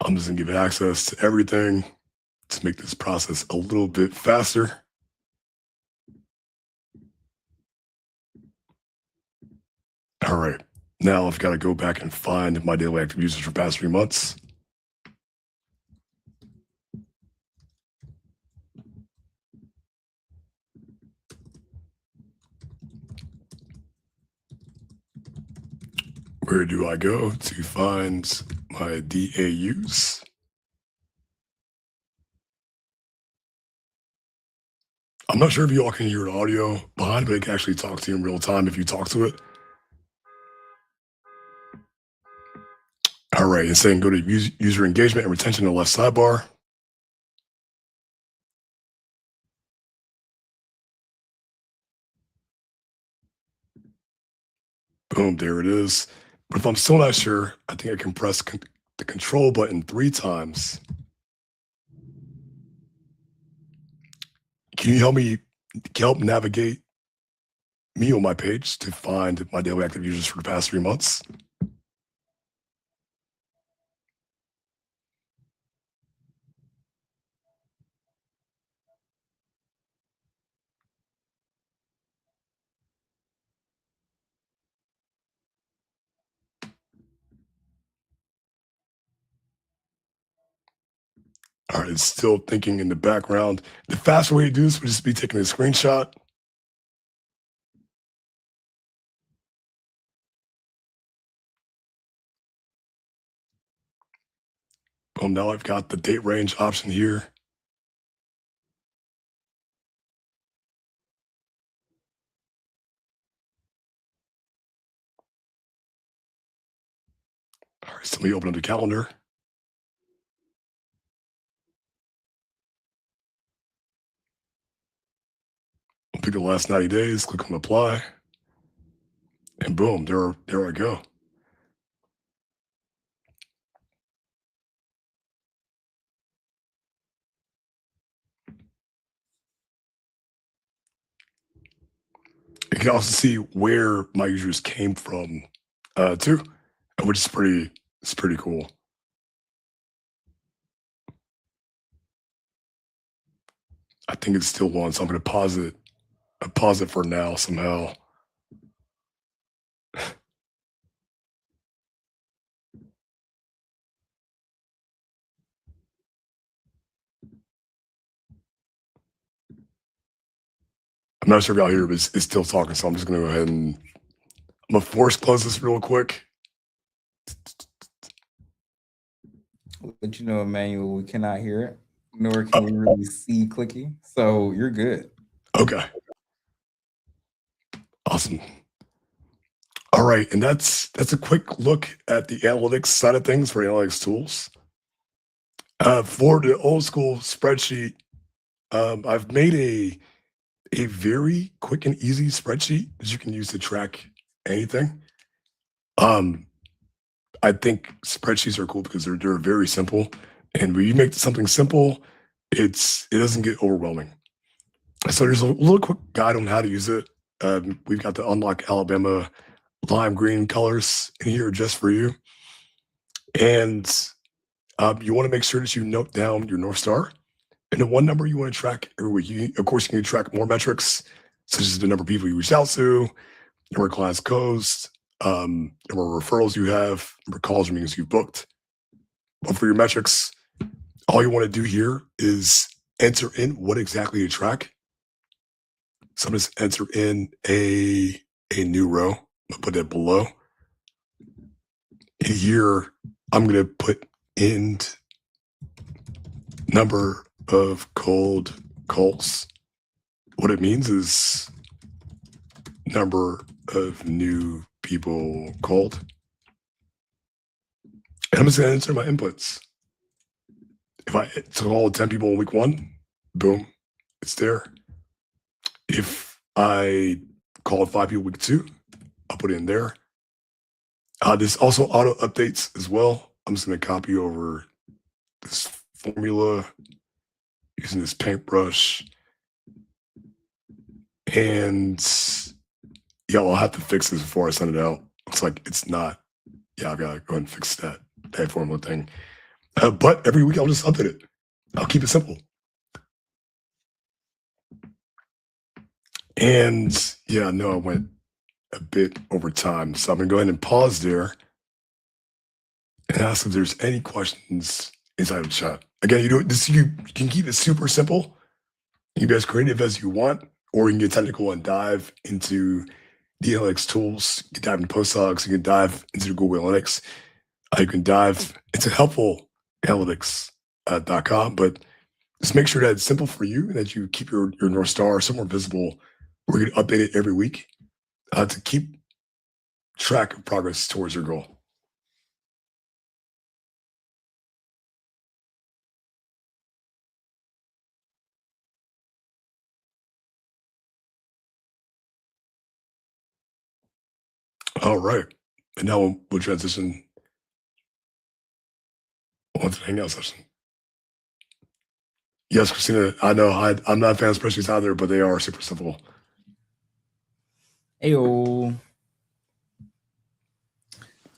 I'm just gonna give it access to everything to make this process a little bit faster. All right, now I've got to go back and find my daily active users for past 3 months. Where do I go to find my DAUs? I'm not sure if you all can hear the audio behind, but it can actually talk to you in real time if you talk to it. All right, and saying go to user engagement and retention in the left sidebar. Boom, there it is. But if I'm still not sure, I think I can press the control button 3 times. Can you help navigate me on my page to find my daily active users for the past 3 months? All right, it's still thinking in the background. The faster way to do this would just be taking a screenshot. Boom, now I've got the date range option here. All right, so let me open up the calendar. Click the last 90 days, click on apply, and boom, there I go. You can also see where my users came from too, which is pretty cool. I think it's still on, so I'm gonna pause it. I pause it for now somehow. I'm not sure if y'all hear, but it's still talking, so I'm just gonna go ahead and I'm gonna force close this real quick. I'll let you know, Emmanuel, we cannot hear it, nor can we really see clicking. So you're good. Okay. Awesome. All right, and that's a quick look at the analytics side of things for analytics tools. For the old school spreadsheet, I've made a very quick and easy spreadsheet that you can use to track anything. I think spreadsheets are cool because they're very simple, and when you make something simple, it doesn't get overwhelming. So there's a little quick guide on how to use it. We've got the Unlock Alabama lime green colors in here just for you, and you want to make sure that you note down your North Star and the one number you want to track every week. Of course, you can track more metrics, such as the number of people you reach out to, number of clients closed, number of referrals you have, number of calls or meetings you've booked. But for your metrics, all you want to do here is enter in what exactly you track. So I'm just enter in a new row. I'll put that below. And here, I'm going to put in number of cold calls. What it means is number of new people called. And I'm just going to enter my inputs. If I call 10 people in week 1, boom, it's there. If I called 5 people week 2, I'll put it in there. This also auto updates as well. I'm just going to copy over this formula using this paintbrush. And yeah, I'll have to fix this before I send it out. Looks like it's not. Yeah, I've got to go ahead and fix that formula thing. But every week I'll just update it. I'll keep it simple. And yeah, I know I went a bit over time, so I'm gonna go ahead and pause there and ask if there's any questions inside of chat. Again, you can keep it super simple. You can be as creative as you want, or you can get technical and dive into the analytics tools. You can dive into PostHogs, you can dive into the Google Analytics. You can dive into helpfulanalytics.com, but just make sure that it's simple for you and that you keep your North Star somewhere visible. We're going to update it every week to keep track of progress towards your goal. All right. And now we'll transition on to the Hangout session. Yes, Christina, I know I'm not a fan of spreadsheets either, but they are super simple. Ayo.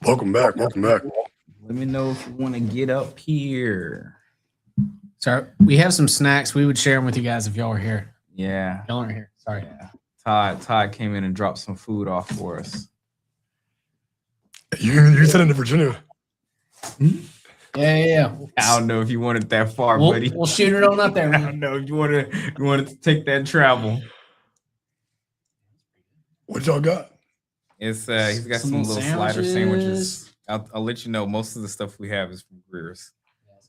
Welcome back. Let me know if you want to get up here. Sorry, we have some snacks. We would share them with you guys if y'all were here. Yeah. Y'all aren't here. Sorry. Yeah. Todd came in and dropped some food off for us. You sent it to Virginia. Yeah. I don't know if you wanted that far, buddy. We'll shoot it on up there. I don't know if you wanted to take that travel. What y'all got? It's he's got some little slider sandwiches. I'll let you know. Most of the stuff we have is from Greer's,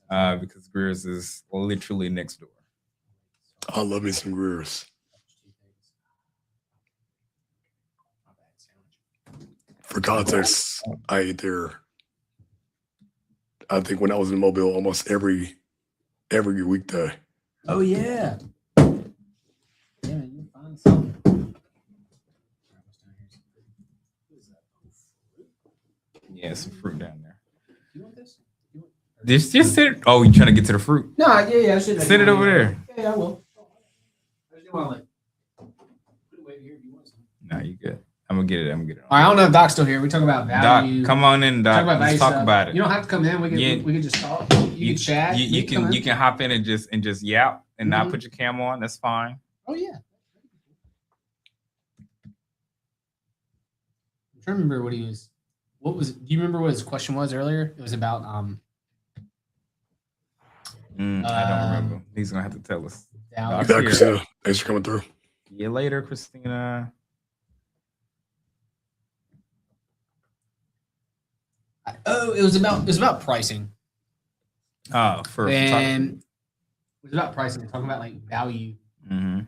because Greer's is literally next door. I love me some Greer's. For context, I ate there. I think when I was in Mobile, almost every weekday. Oh yeah. Yeah, you find something. Yeah, some fruit down there. You want this? Just sit. Oh, you trying to get to the fruit? No, yeah. I should Sit it over there. Yeah, I will. I just want to like put it away here if you want some. No, you good. I'm gonna get it. All right, I don't know if Doc's still here. We talk about value. Doc, come on in, Doc. Talk about Let's value talk stuff. about it. You don't have to come in. We can Yeah. we can just talk. You can chat. You come in. can hop in and just yap and not Mhm. put your camera on. That's fine. Oh yeah. I'm trying to remember what he was. What was? Do you remember what his question was earlier? It was about I don't remember. He's gonna have to tell us. value. Doc. Yeah, Here. Christina. Thanks for coming through. See you later, Christina. Oh, it was about pricing. For photography. And it was about pricing. We're talking about like value. Mhm.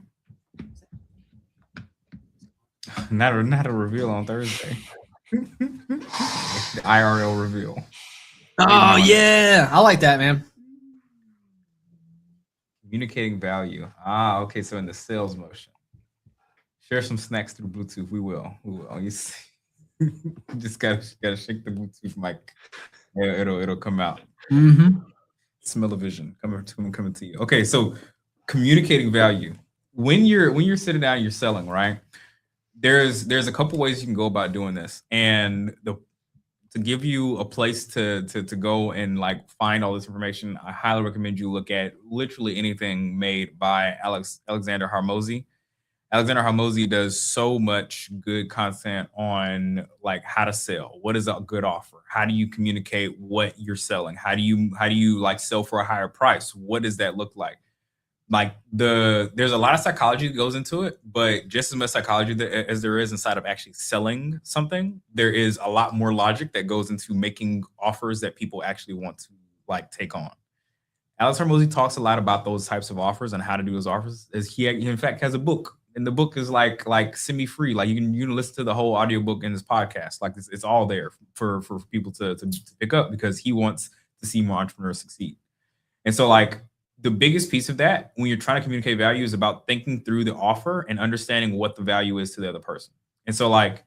Not a reveal on Thursday. The IRL reveal. Oh yeah, I like that, man. Communicating value. Okay. So in the sales motion, share some snacks through Bluetooth. We will. You see, just gotta shake the Bluetooth mic. It'll come out. Mm-hmm. Smell-o-vision coming to you. Okay, so communicating value. When you're sitting down, you're selling, right? There's a couple ways you can go about doing this, and to give you a place to go and like find all this information, I highly recommend you look at literally anything made by Alexander Hormozy. Alexander Hormozy does so much good content on like how to sell. What is a good offer? How do you communicate what you're selling? How do you like sell for a higher price? What does that look like? Like there's a lot of psychology that goes into it, but just as much psychology as there is inside of actually selling something, there is a lot more logic that goes into making offers that people actually want to like take on. Alex Hormozy talks a lot about those types of offers and how to do those offers. He in fact has a book, and the book is like semi-free. Like you can listen to the whole audiobook in this podcast. Like it's all there for people to pick up because he wants to see more entrepreneurs succeed. And so like the biggest piece of that when you're trying to communicate value is about thinking through the offer and understanding what the value is to the other person. And so like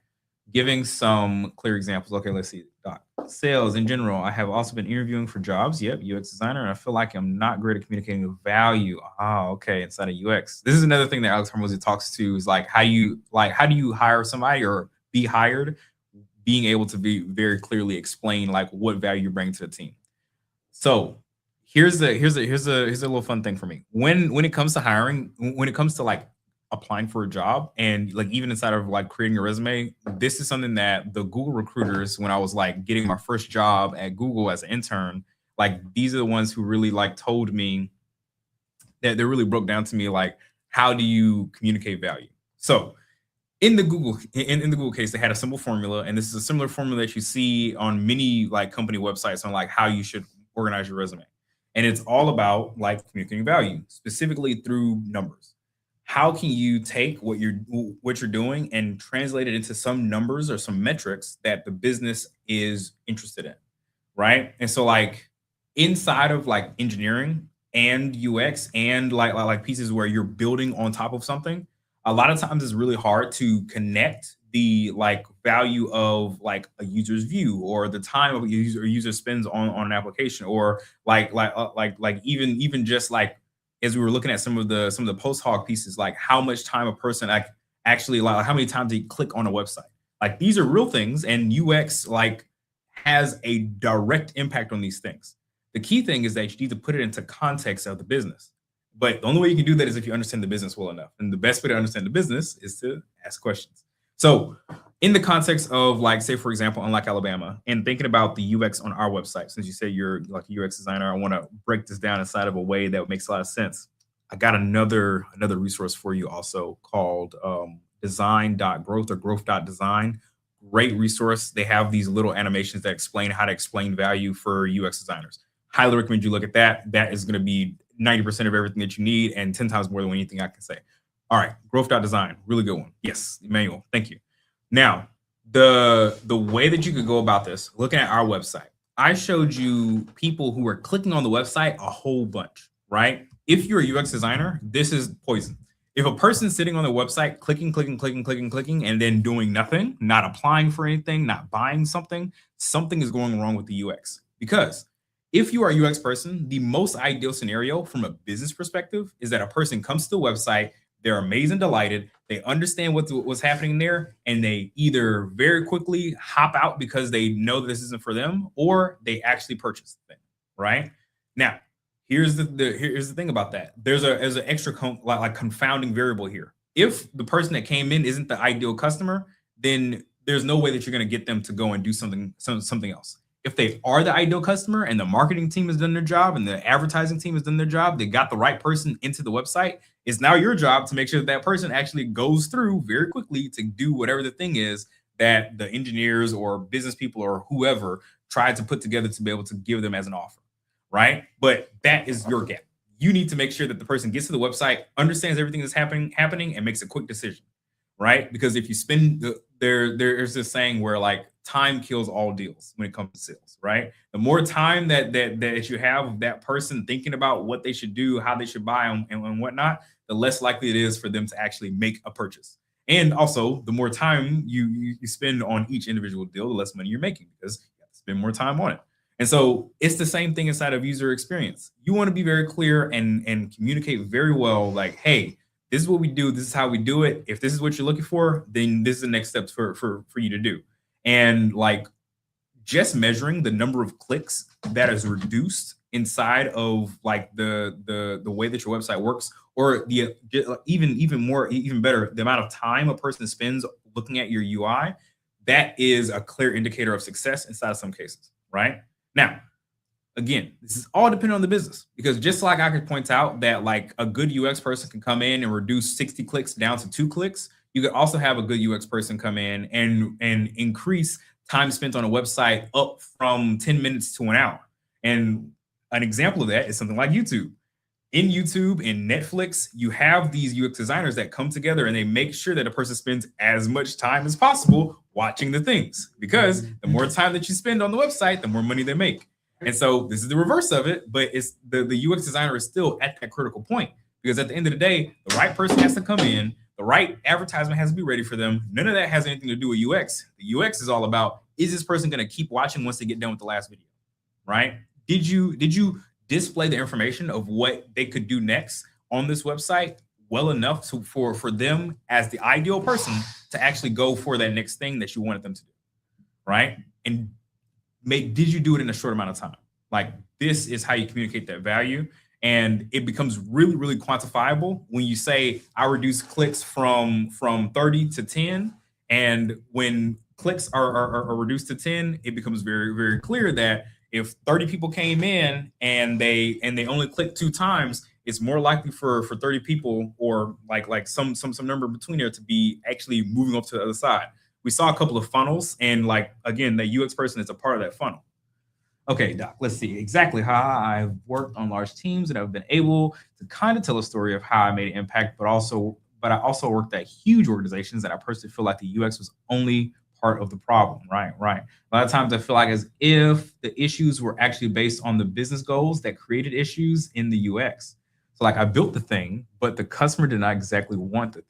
giving some clear examples. Okay, let's see. Doc. Sales in general. I have also been interviewing for jobs. Yep, UX designer. And I feel like I'm not great at communicating the value. Okay, inside of UX. This is another thing that Alex Hormozy talks to is like how do you hire somebody or be hired? Being able to be very clearly explain like what value you bring to the team. So here's a little fun thing for me. When it comes to hiring, when it comes to like applying for a job and like even inside of like creating a resume, this is something that the Google recruiters, when I was like getting my first job at Google as an intern, like these are the ones who really like told me that they really broke down to me like how do you communicate value. So in the Google case, they had a simple formula, and this is a similar formula that you see on many like company websites on like how you should organize your resume. And it's all about like communicating value, specifically through numbers. How can you take what you're doing and translate it into some numbers or some metrics that the business is interested in, right? And so like inside of like engineering and UX and like pieces where you're building on top of something, a lot of times it's really hard to connect the like value of like a user's view or the time of a user spends on an application, or like even just like as we were looking at some of the post hoc pieces, like how much time a person actually like how many times they click on a website. Like these are real things, and UX like has a direct impact on these things. The key thing is that you need to put it into context of the business. But the only way you can do that is if you understand the business well enough. And the best way to understand the business is to ask questions. So in the context of like, say, for example, Unlock Alabama, and thinking about the UX on our website, since you say you're like a UX designer, I want to break this down inside of a way that makes a lot of sense. I got another resource for you also called design.growth or growth.design. Great resource. They have these little animations that explain how to explain value for UX designers. Highly recommend you look at that. That is going to be 90% of everything that you need and 10 times more than anything I can say. All right, growth.design, really good one. Yes, Emmanuel, thank you. Now, the way that you could go about this, looking at our website, I showed you people who are clicking on the website a whole bunch, right? If you're a UX designer, this is poison. If a person's sitting on the website, clicking, and then doing nothing, not applying for anything, not buying something, something is going wrong with the UX. Because if you are a UX person, the most ideal scenario from a business perspective is that a person comes to the website, they're amazed and delighted, they understand what's happening there, and they either very quickly hop out because they know that this isn't for them, or they actually purchase the thing, right? Now, here's the thing about that. There's an extra like confounding variable here. If the person that came in isn't the ideal customer, then there's no way that you're going to get them to go and do something else. If they are the ideal customer and the marketing team has done their job and the advertising team has done their job, they got the right person into the website, it's now your job to make sure that person actually goes through very quickly to do whatever the thing is that the engineers or business people or whoever tried to put together to be able to give them as an offer, right? But that is your gap. You need to make sure that the person gets to the website, understands everything that's happening, and makes a quick decision, right? Because if you spend there's this saying where like time kills all deals when it comes to sales, right? The more time that you have of that person thinking about what they should do, how they should buy and whatnot, the less likely it is for them to actually make a purchase. And also, the more time you spend on each individual deal, the less money you're making because you have to spend more time on it. And so it's the same thing inside of user experience. You want to be very clear and communicate very well, like, hey, this is what we do. This is how we do it. If this is what you're looking for, then this is the next steps for you to do. And like just measuring the number of clicks that is reduced inside of like the way that your website works, or the even better, the amount of time a person spends looking at your UI, that is a clear indicator of success inside of some cases, right? Now, again, this is all dependent on the business, because just like I could point out that like a good UX person can come in and reduce 60 clicks down to 2 clicks, you could also have a good UX person come in and increase time spent on a website up from 10 minutes to an hour. And an example of that is something like YouTube. In YouTube and Netflix, you have these UX designers that come together and they make sure that a person spends as much time as possible watching the things, because the more time that you spend on the website, the more money they make. And so this is the reverse of it, but it's the UX designer is still at that critical point, because at the end of the day, the right person has to come in, the right advertisement has to be ready for them. None of that has anything to do with UX. The UX is all about, is this person going to keep watching once they get done with the last video, right? Did you display the information of what they could do next on this website well enough for them as the ideal person to actually go for that next thing that you wanted them to do, right? And did you do it in a short amount of time? Like, this is how you communicate that value. And it becomes really, really quantifiable when you say, I reduce clicks from 30 to 10. And when clicks are reduced to 10, it becomes very, very clear that if 30 people came in and they only clicked 2 times, it's more likely for 30 people, or like some number between there, to be actually moving up to the other side. We saw a couple of funnels, and like, again, the UX person is a part of that funnel. Okay, Doc, let's see exactly how I've worked on large teams, and I've been able to kind of tell a story of how I made an impact, but I also worked at huge organizations that I personally feel like the UX was only part of the problem, right? A lot of times I feel like as if the issues were actually based on the business goals that created issues in the UX. So like, I built the thing, but the customer did not exactly want the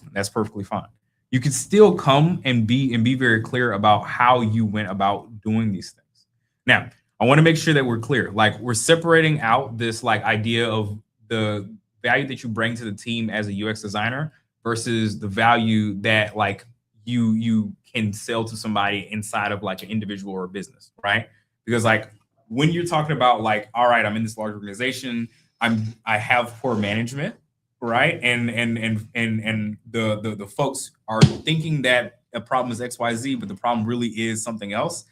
thing. That's perfectly fine. You can still come and be very clear about how you went about doing these things. Now, I want to make sure that we're clear. Like, we're separating out this like idea of the value that you bring to the team as a UX designer versus the value that like you can sell to somebody inside of like an individual or a business, right? Because like, when you're talking about like, all right, I'm in this large organization, I have poor management, right? And the folks are thinking that a problem is XYZ, but the problem really is something else.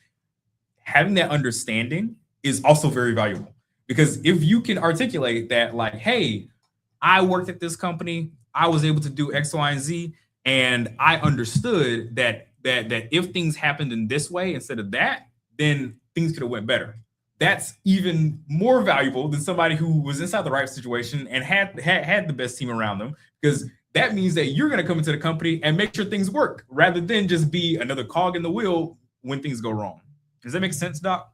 Having that understanding is also very valuable, because if you can articulate that, like, hey, I worked at this company, I was able to do X, Y, and Z, and I understood that if things happened in this way instead of that, then things could have went better. That's even more valuable than somebody who was inside the right situation and had the best team around them, because that means that you're going to come into the company and make sure things work rather than just be another cog in the wheel when things go wrong. Does that make sense, Doc?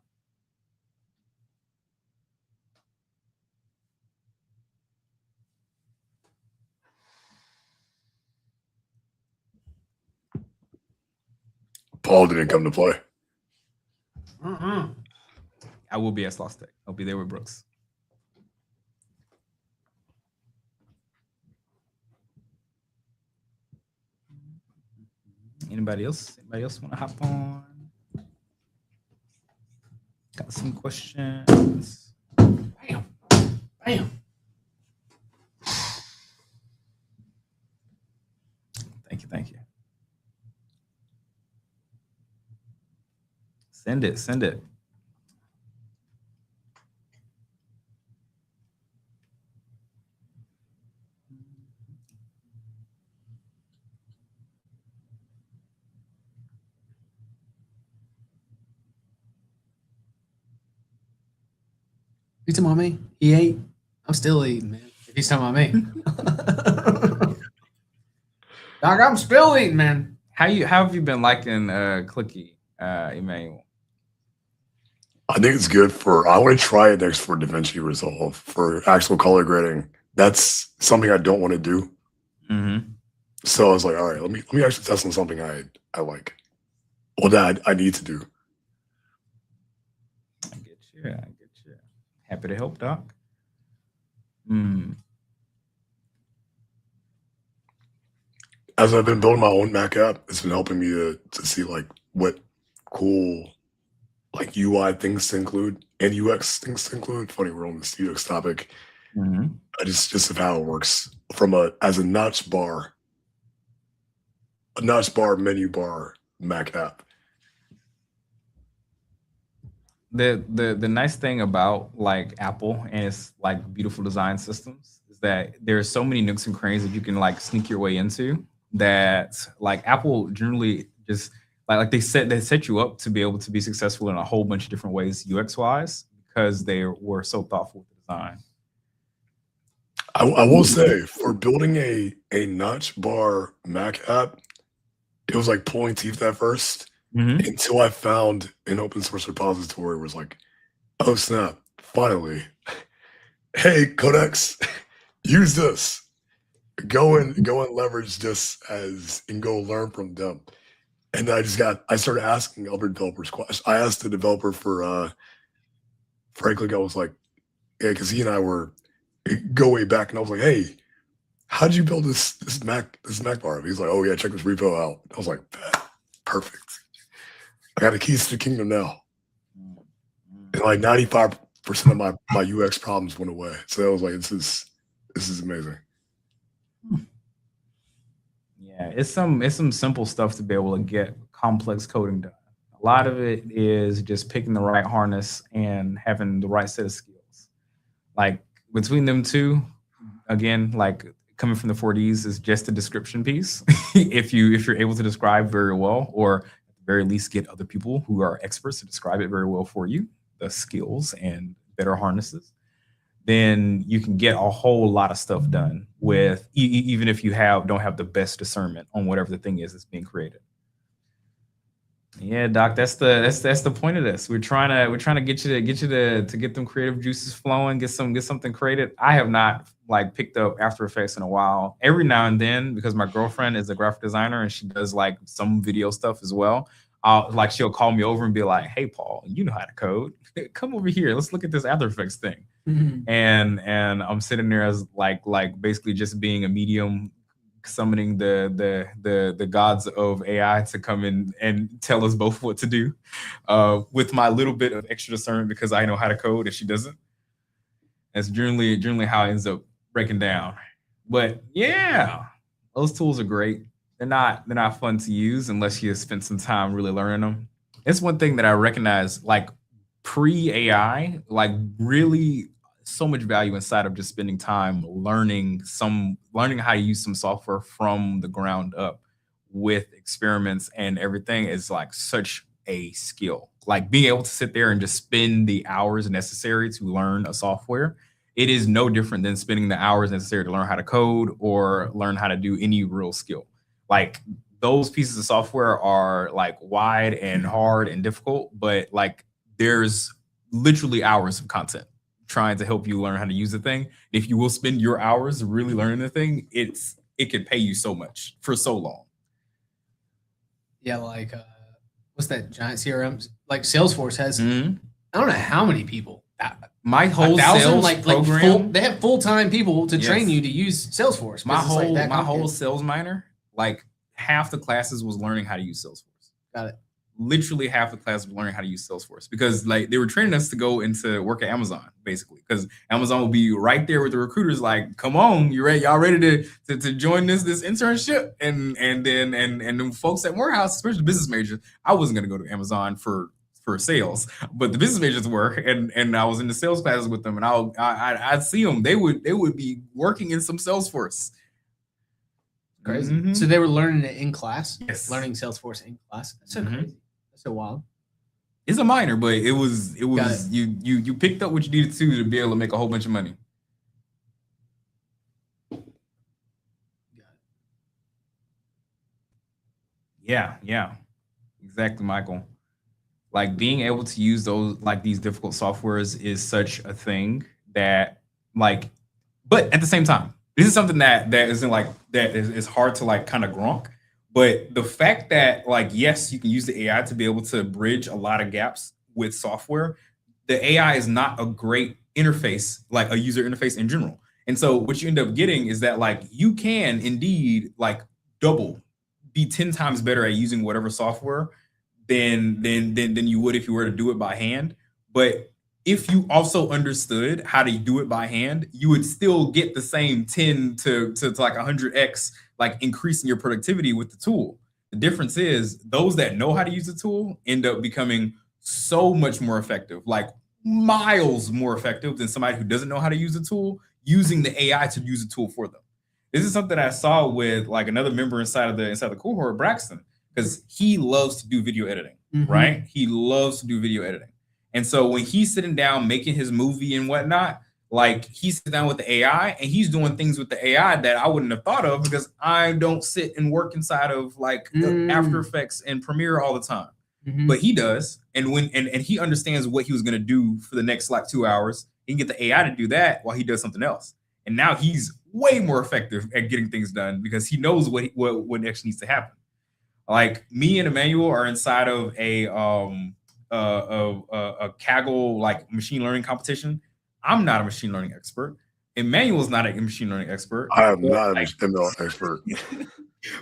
Paul didn't come to play. I will be at Sloss Tech. I'll be there with Brooks. Anybody else? Anybody else want to hop on? Got some questions. Bam. Bam. Thank you. Thank you. Send it. Send it. You talking about me? He ate. I'm still eating, man. If he's talking about me. Dog, I'm still eating, man. How have you been liking Clicky, Emmanuel? I think it's good for. I want to try it next for DaVinci Resolve for actual color grading. That's something I don't want to do. Mm-hmm. So I was like, all right, let me actually test on something I like. Well, that I need to do. I get you. Happy to help, Doc. As I've been building my own Mac app, it's been helping me to see like what cool like UI things to include and UX things to include. Funny, we're on this UX topic. Mm-hmm. Just of how it works from as a notch bar menu bar Mac app. The nice thing about like Apple and its like beautiful design systems is that there's so many nooks and crannies that you can like sneak your way into, that like Apple generally just like they set you up to be able to be successful in a whole bunch of different ways UX wise, because they were so thoughtful with the design. I will say, for building a notch bar Mac app, it was like pulling teeth at first. Mm-hmm. Until I found an open source repository where it was like, oh snap, finally. Hey, Codex, use this. Go and leverage this and go learn from them. And I started asking other developers questions. I asked the developer for Click, I was like, yeah, because he and I go way back, and I was like, hey, how did you build this Mac bar? He's like, oh yeah, check this repo out. I was like, perfect. I got the keys to the kingdom now. And like 95% of my UX problems went away. So I was like, this is amazing. Yeah, it's some simple stuff to be able to get complex coding done. A lot of it is just picking the right harness and having the right set of skills. Like between them two, again, like coming from the 4Ds is just a description piece. if you're able to describe very well, or very least get other people who are experts to describe it very well for you, the skills and better harnesses, then you can get a whole lot of stuff done with even if you don't have the best discernment on whatever the thing is that's being created. Yeah, Doc, that's the point of this. We're trying to get you to get them creative juices flowing, get something created. I have not like picked up After Effects in a while. Every now and then, because my girlfriend is a graphic designer and she does like some video stuff as well. She'll call me over and be like, "Hey, Paul, you know how to code. Come over here. Let's look at this After Effects thing." Mm-hmm. And I'm sitting there as like basically just being a medium, summoning the gods of AI to come in and tell us both what to do, with my little bit of extra discernment because I know how to code and she doesn't. That's generally how it ends up breaking down. But yeah, those tools are great. They're not fun to use unless you spend some time really learning them. It's one thing that I recognize, like pre-AI, like really so much value inside of just spending time learning how to use some software from the ground up with experiments and everything is like such a skill. Like being able to sit there and just spend the hours necessary to learn a software, it is no different than spending the hours necessary to learn how to code or learn how to do any real skill. Like those pieces of software are like wide and hard and difficult, but like there's literally hours of content trying to help you learn how to use the thing. If you will spend your hours really learning the thing, it could pay you so much for so long. Yeah, like what's that giant CRM? Like Salesforce has, Mhm. I don't know how many people. My whole 1,000, sales like program, they have full-time people to train Yes. you to use Salesforce. 'cause my it's like whole that my whole complicated. sales minor, like half the classes was learning how to use Salesforce. Got it. Literally half the class was learning how to use Salesforce because like they were training us to go into work at Amazon basically because Amazon will be right there with the recruiters like, come on, you ready? Y'all ready to join this internship? And then folks at Morehouse, especially business majors, I wasn't gonna go to Amazon for sales, but the business majors were, and I was in the sales classes with them, and I'd see them. They would be working in some Salesforce. Crazy. Mhm. So they were learning it in class. Yes. Learning Salesforce in class. That's so Mhm. crazy. That's so wild. It's a minor, but it was Got you picked up what you needed to be able to make a whole bunch of money. Yeah, exactly, Michael. Like being able to use those like these difficult softwares is such a thing that like, but at the same time, this is something that isn't like that is hard to like kind of grok. But the fact that like yes, you can use the AI to be able to bridge a lot of gaps with software, the AI is not a great interface, like a user interface in general. And so what you end up getting is that like you can indeed like be 10 times better at using whatever software than you would if you were to do it by hand. But if you also understood how to do it by hand, you would still get the same 10 to like 100x like increasing your productivity with the tool. The difference is those that know how to use the tool end up becoming so much more effective, like miles more effective than somebody who doesn't know how to use the tool using the AI to use the tool for them. This is something I saw with like another member inside the cohort, Braxton, because he loves to do video editing, Mhm. right? He loves to do video editing. And so when he's sitting down making his movie and whatnot, like he sits down with the AI and he's doing things with the AI that I wouldn't have thought of because I don't sit and work inside of like After Effects and Premiere all the time. Mhm. But he does. And when and he understands what he was gonna do for the next like 2 hours, he can get the AI to do that while he does something else. And now he's way more effective at getting things done because he knows what actually needs to happen. Like me and Emmanuel are inside of a Kaggle like machine learning competition. I'm not a machine learning expert. Emmanuel's not a machine learning expert. I am But, not like, an ML expert.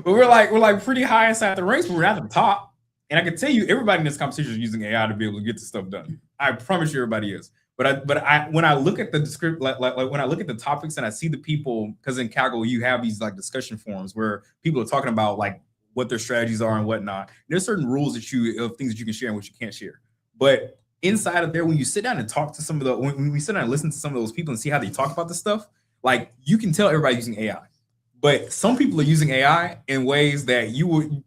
but we're like pretty high inside the ranks, but we're not at the top. And I can tell you, everybody in this competition is using AI to be able to get the stuff done. I promise you, everybody is. But when I look at the description, like when I look at the topics and I see the people, because in Kaggle you have these like discussion forums where people are talking about like what their strategies are and whatnot. There's certain rules of things that you can share and what you can't share. But inside of there, when you sit down and talk to some of the, when we sit down and listen to some of those people and see how they talk about this stuff, like you can tell everybody's using AI. But some people are using AI in ways that it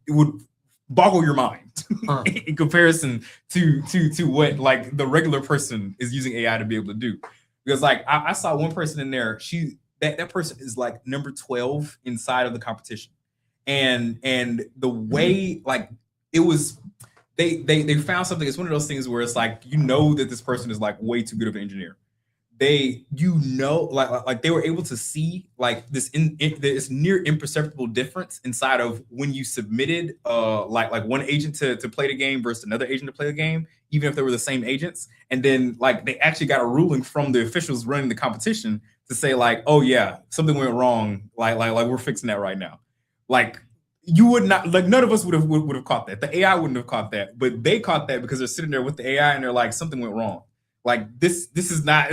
would boggle your mind in comparison to what like the regular person is using AI to be able to do. Because like I saw one person in there, that person is like number 12 inside of the competition. And the way like it was, they found something. It's one of those things where it's like, you know that this person is like way too good of an engineer. Like they were able to see like this near imperceptible difference inside of when you submitted like one agent to play the game versus another agent to play the game, even if they were the same agents. And then like they actually got a ruling from the officials running the competition to say like, oh yeah, something went wrong. Like we're fixing that right now. Like you would not, like none of us would have caught that. The AI wouldn't have caught that, but they caught that because they're sitting there with the AI and they're like, something went wrong. Like this is not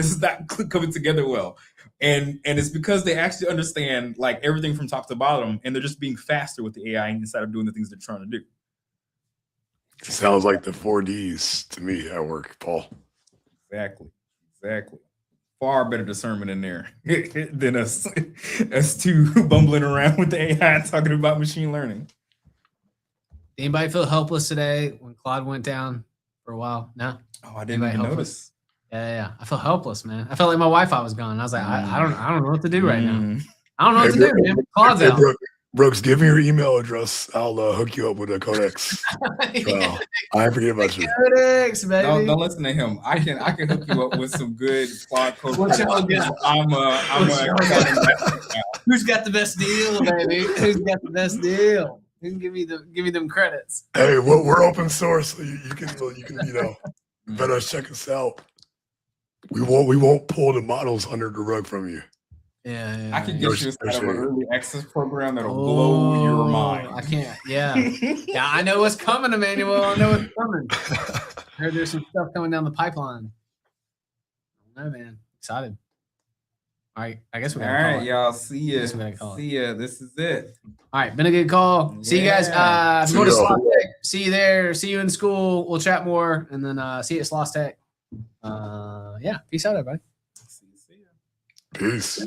coming together well. And it's because they actually understand like everything from top to bottom, and they're just being faster with the AI instead of doing the things they're trying to do. Sounds like the 4Ds to me at work, Paul. Exactly. Far better discernment in there than us two bumbling around with the AI talking about machine learning. Anybody feel helpless today when Claude went down for a while? No. Oh, I didn't Anybody even helpless? notice. Yeah. I felt helpless, man. I felt like my Wi-Fi was gone. I was like, I don't know what to do right now. I don't know what to do, man. Claude's out. Brooks, give me your email address. I'll hook you up with a Codex. Yeah. I forget about you. Codex, baby. Don't listen to him. I can hook you up with some good Claude code. What y'all got? I'm Who's got the best deal, baby? Who's got the best deal? You can give me them credits. Hey, we're open source, so you can better check us out. We won't pull the models under the rug from you. Yeah, I can No get you sh- a no side of an shade. early access program that'll blow your mind. I can't. Yeah, yeah. I know what's coming, Emmanuel. I know what's coming. I heard there's some stuff coming down the pipeline. I don't know, man. Excited. All right, I guess we All gotta call right, it. y'all. See ya. Guess we gotta call it. See ya. This is it. All right, been a good call. See you guys. Yeah. Go to See y'all. Sloss Tech. See you there. See you in school. We'll chat more, and then see you at Sloss Tech. Yeah, peace out, everybody. See ya. Peace.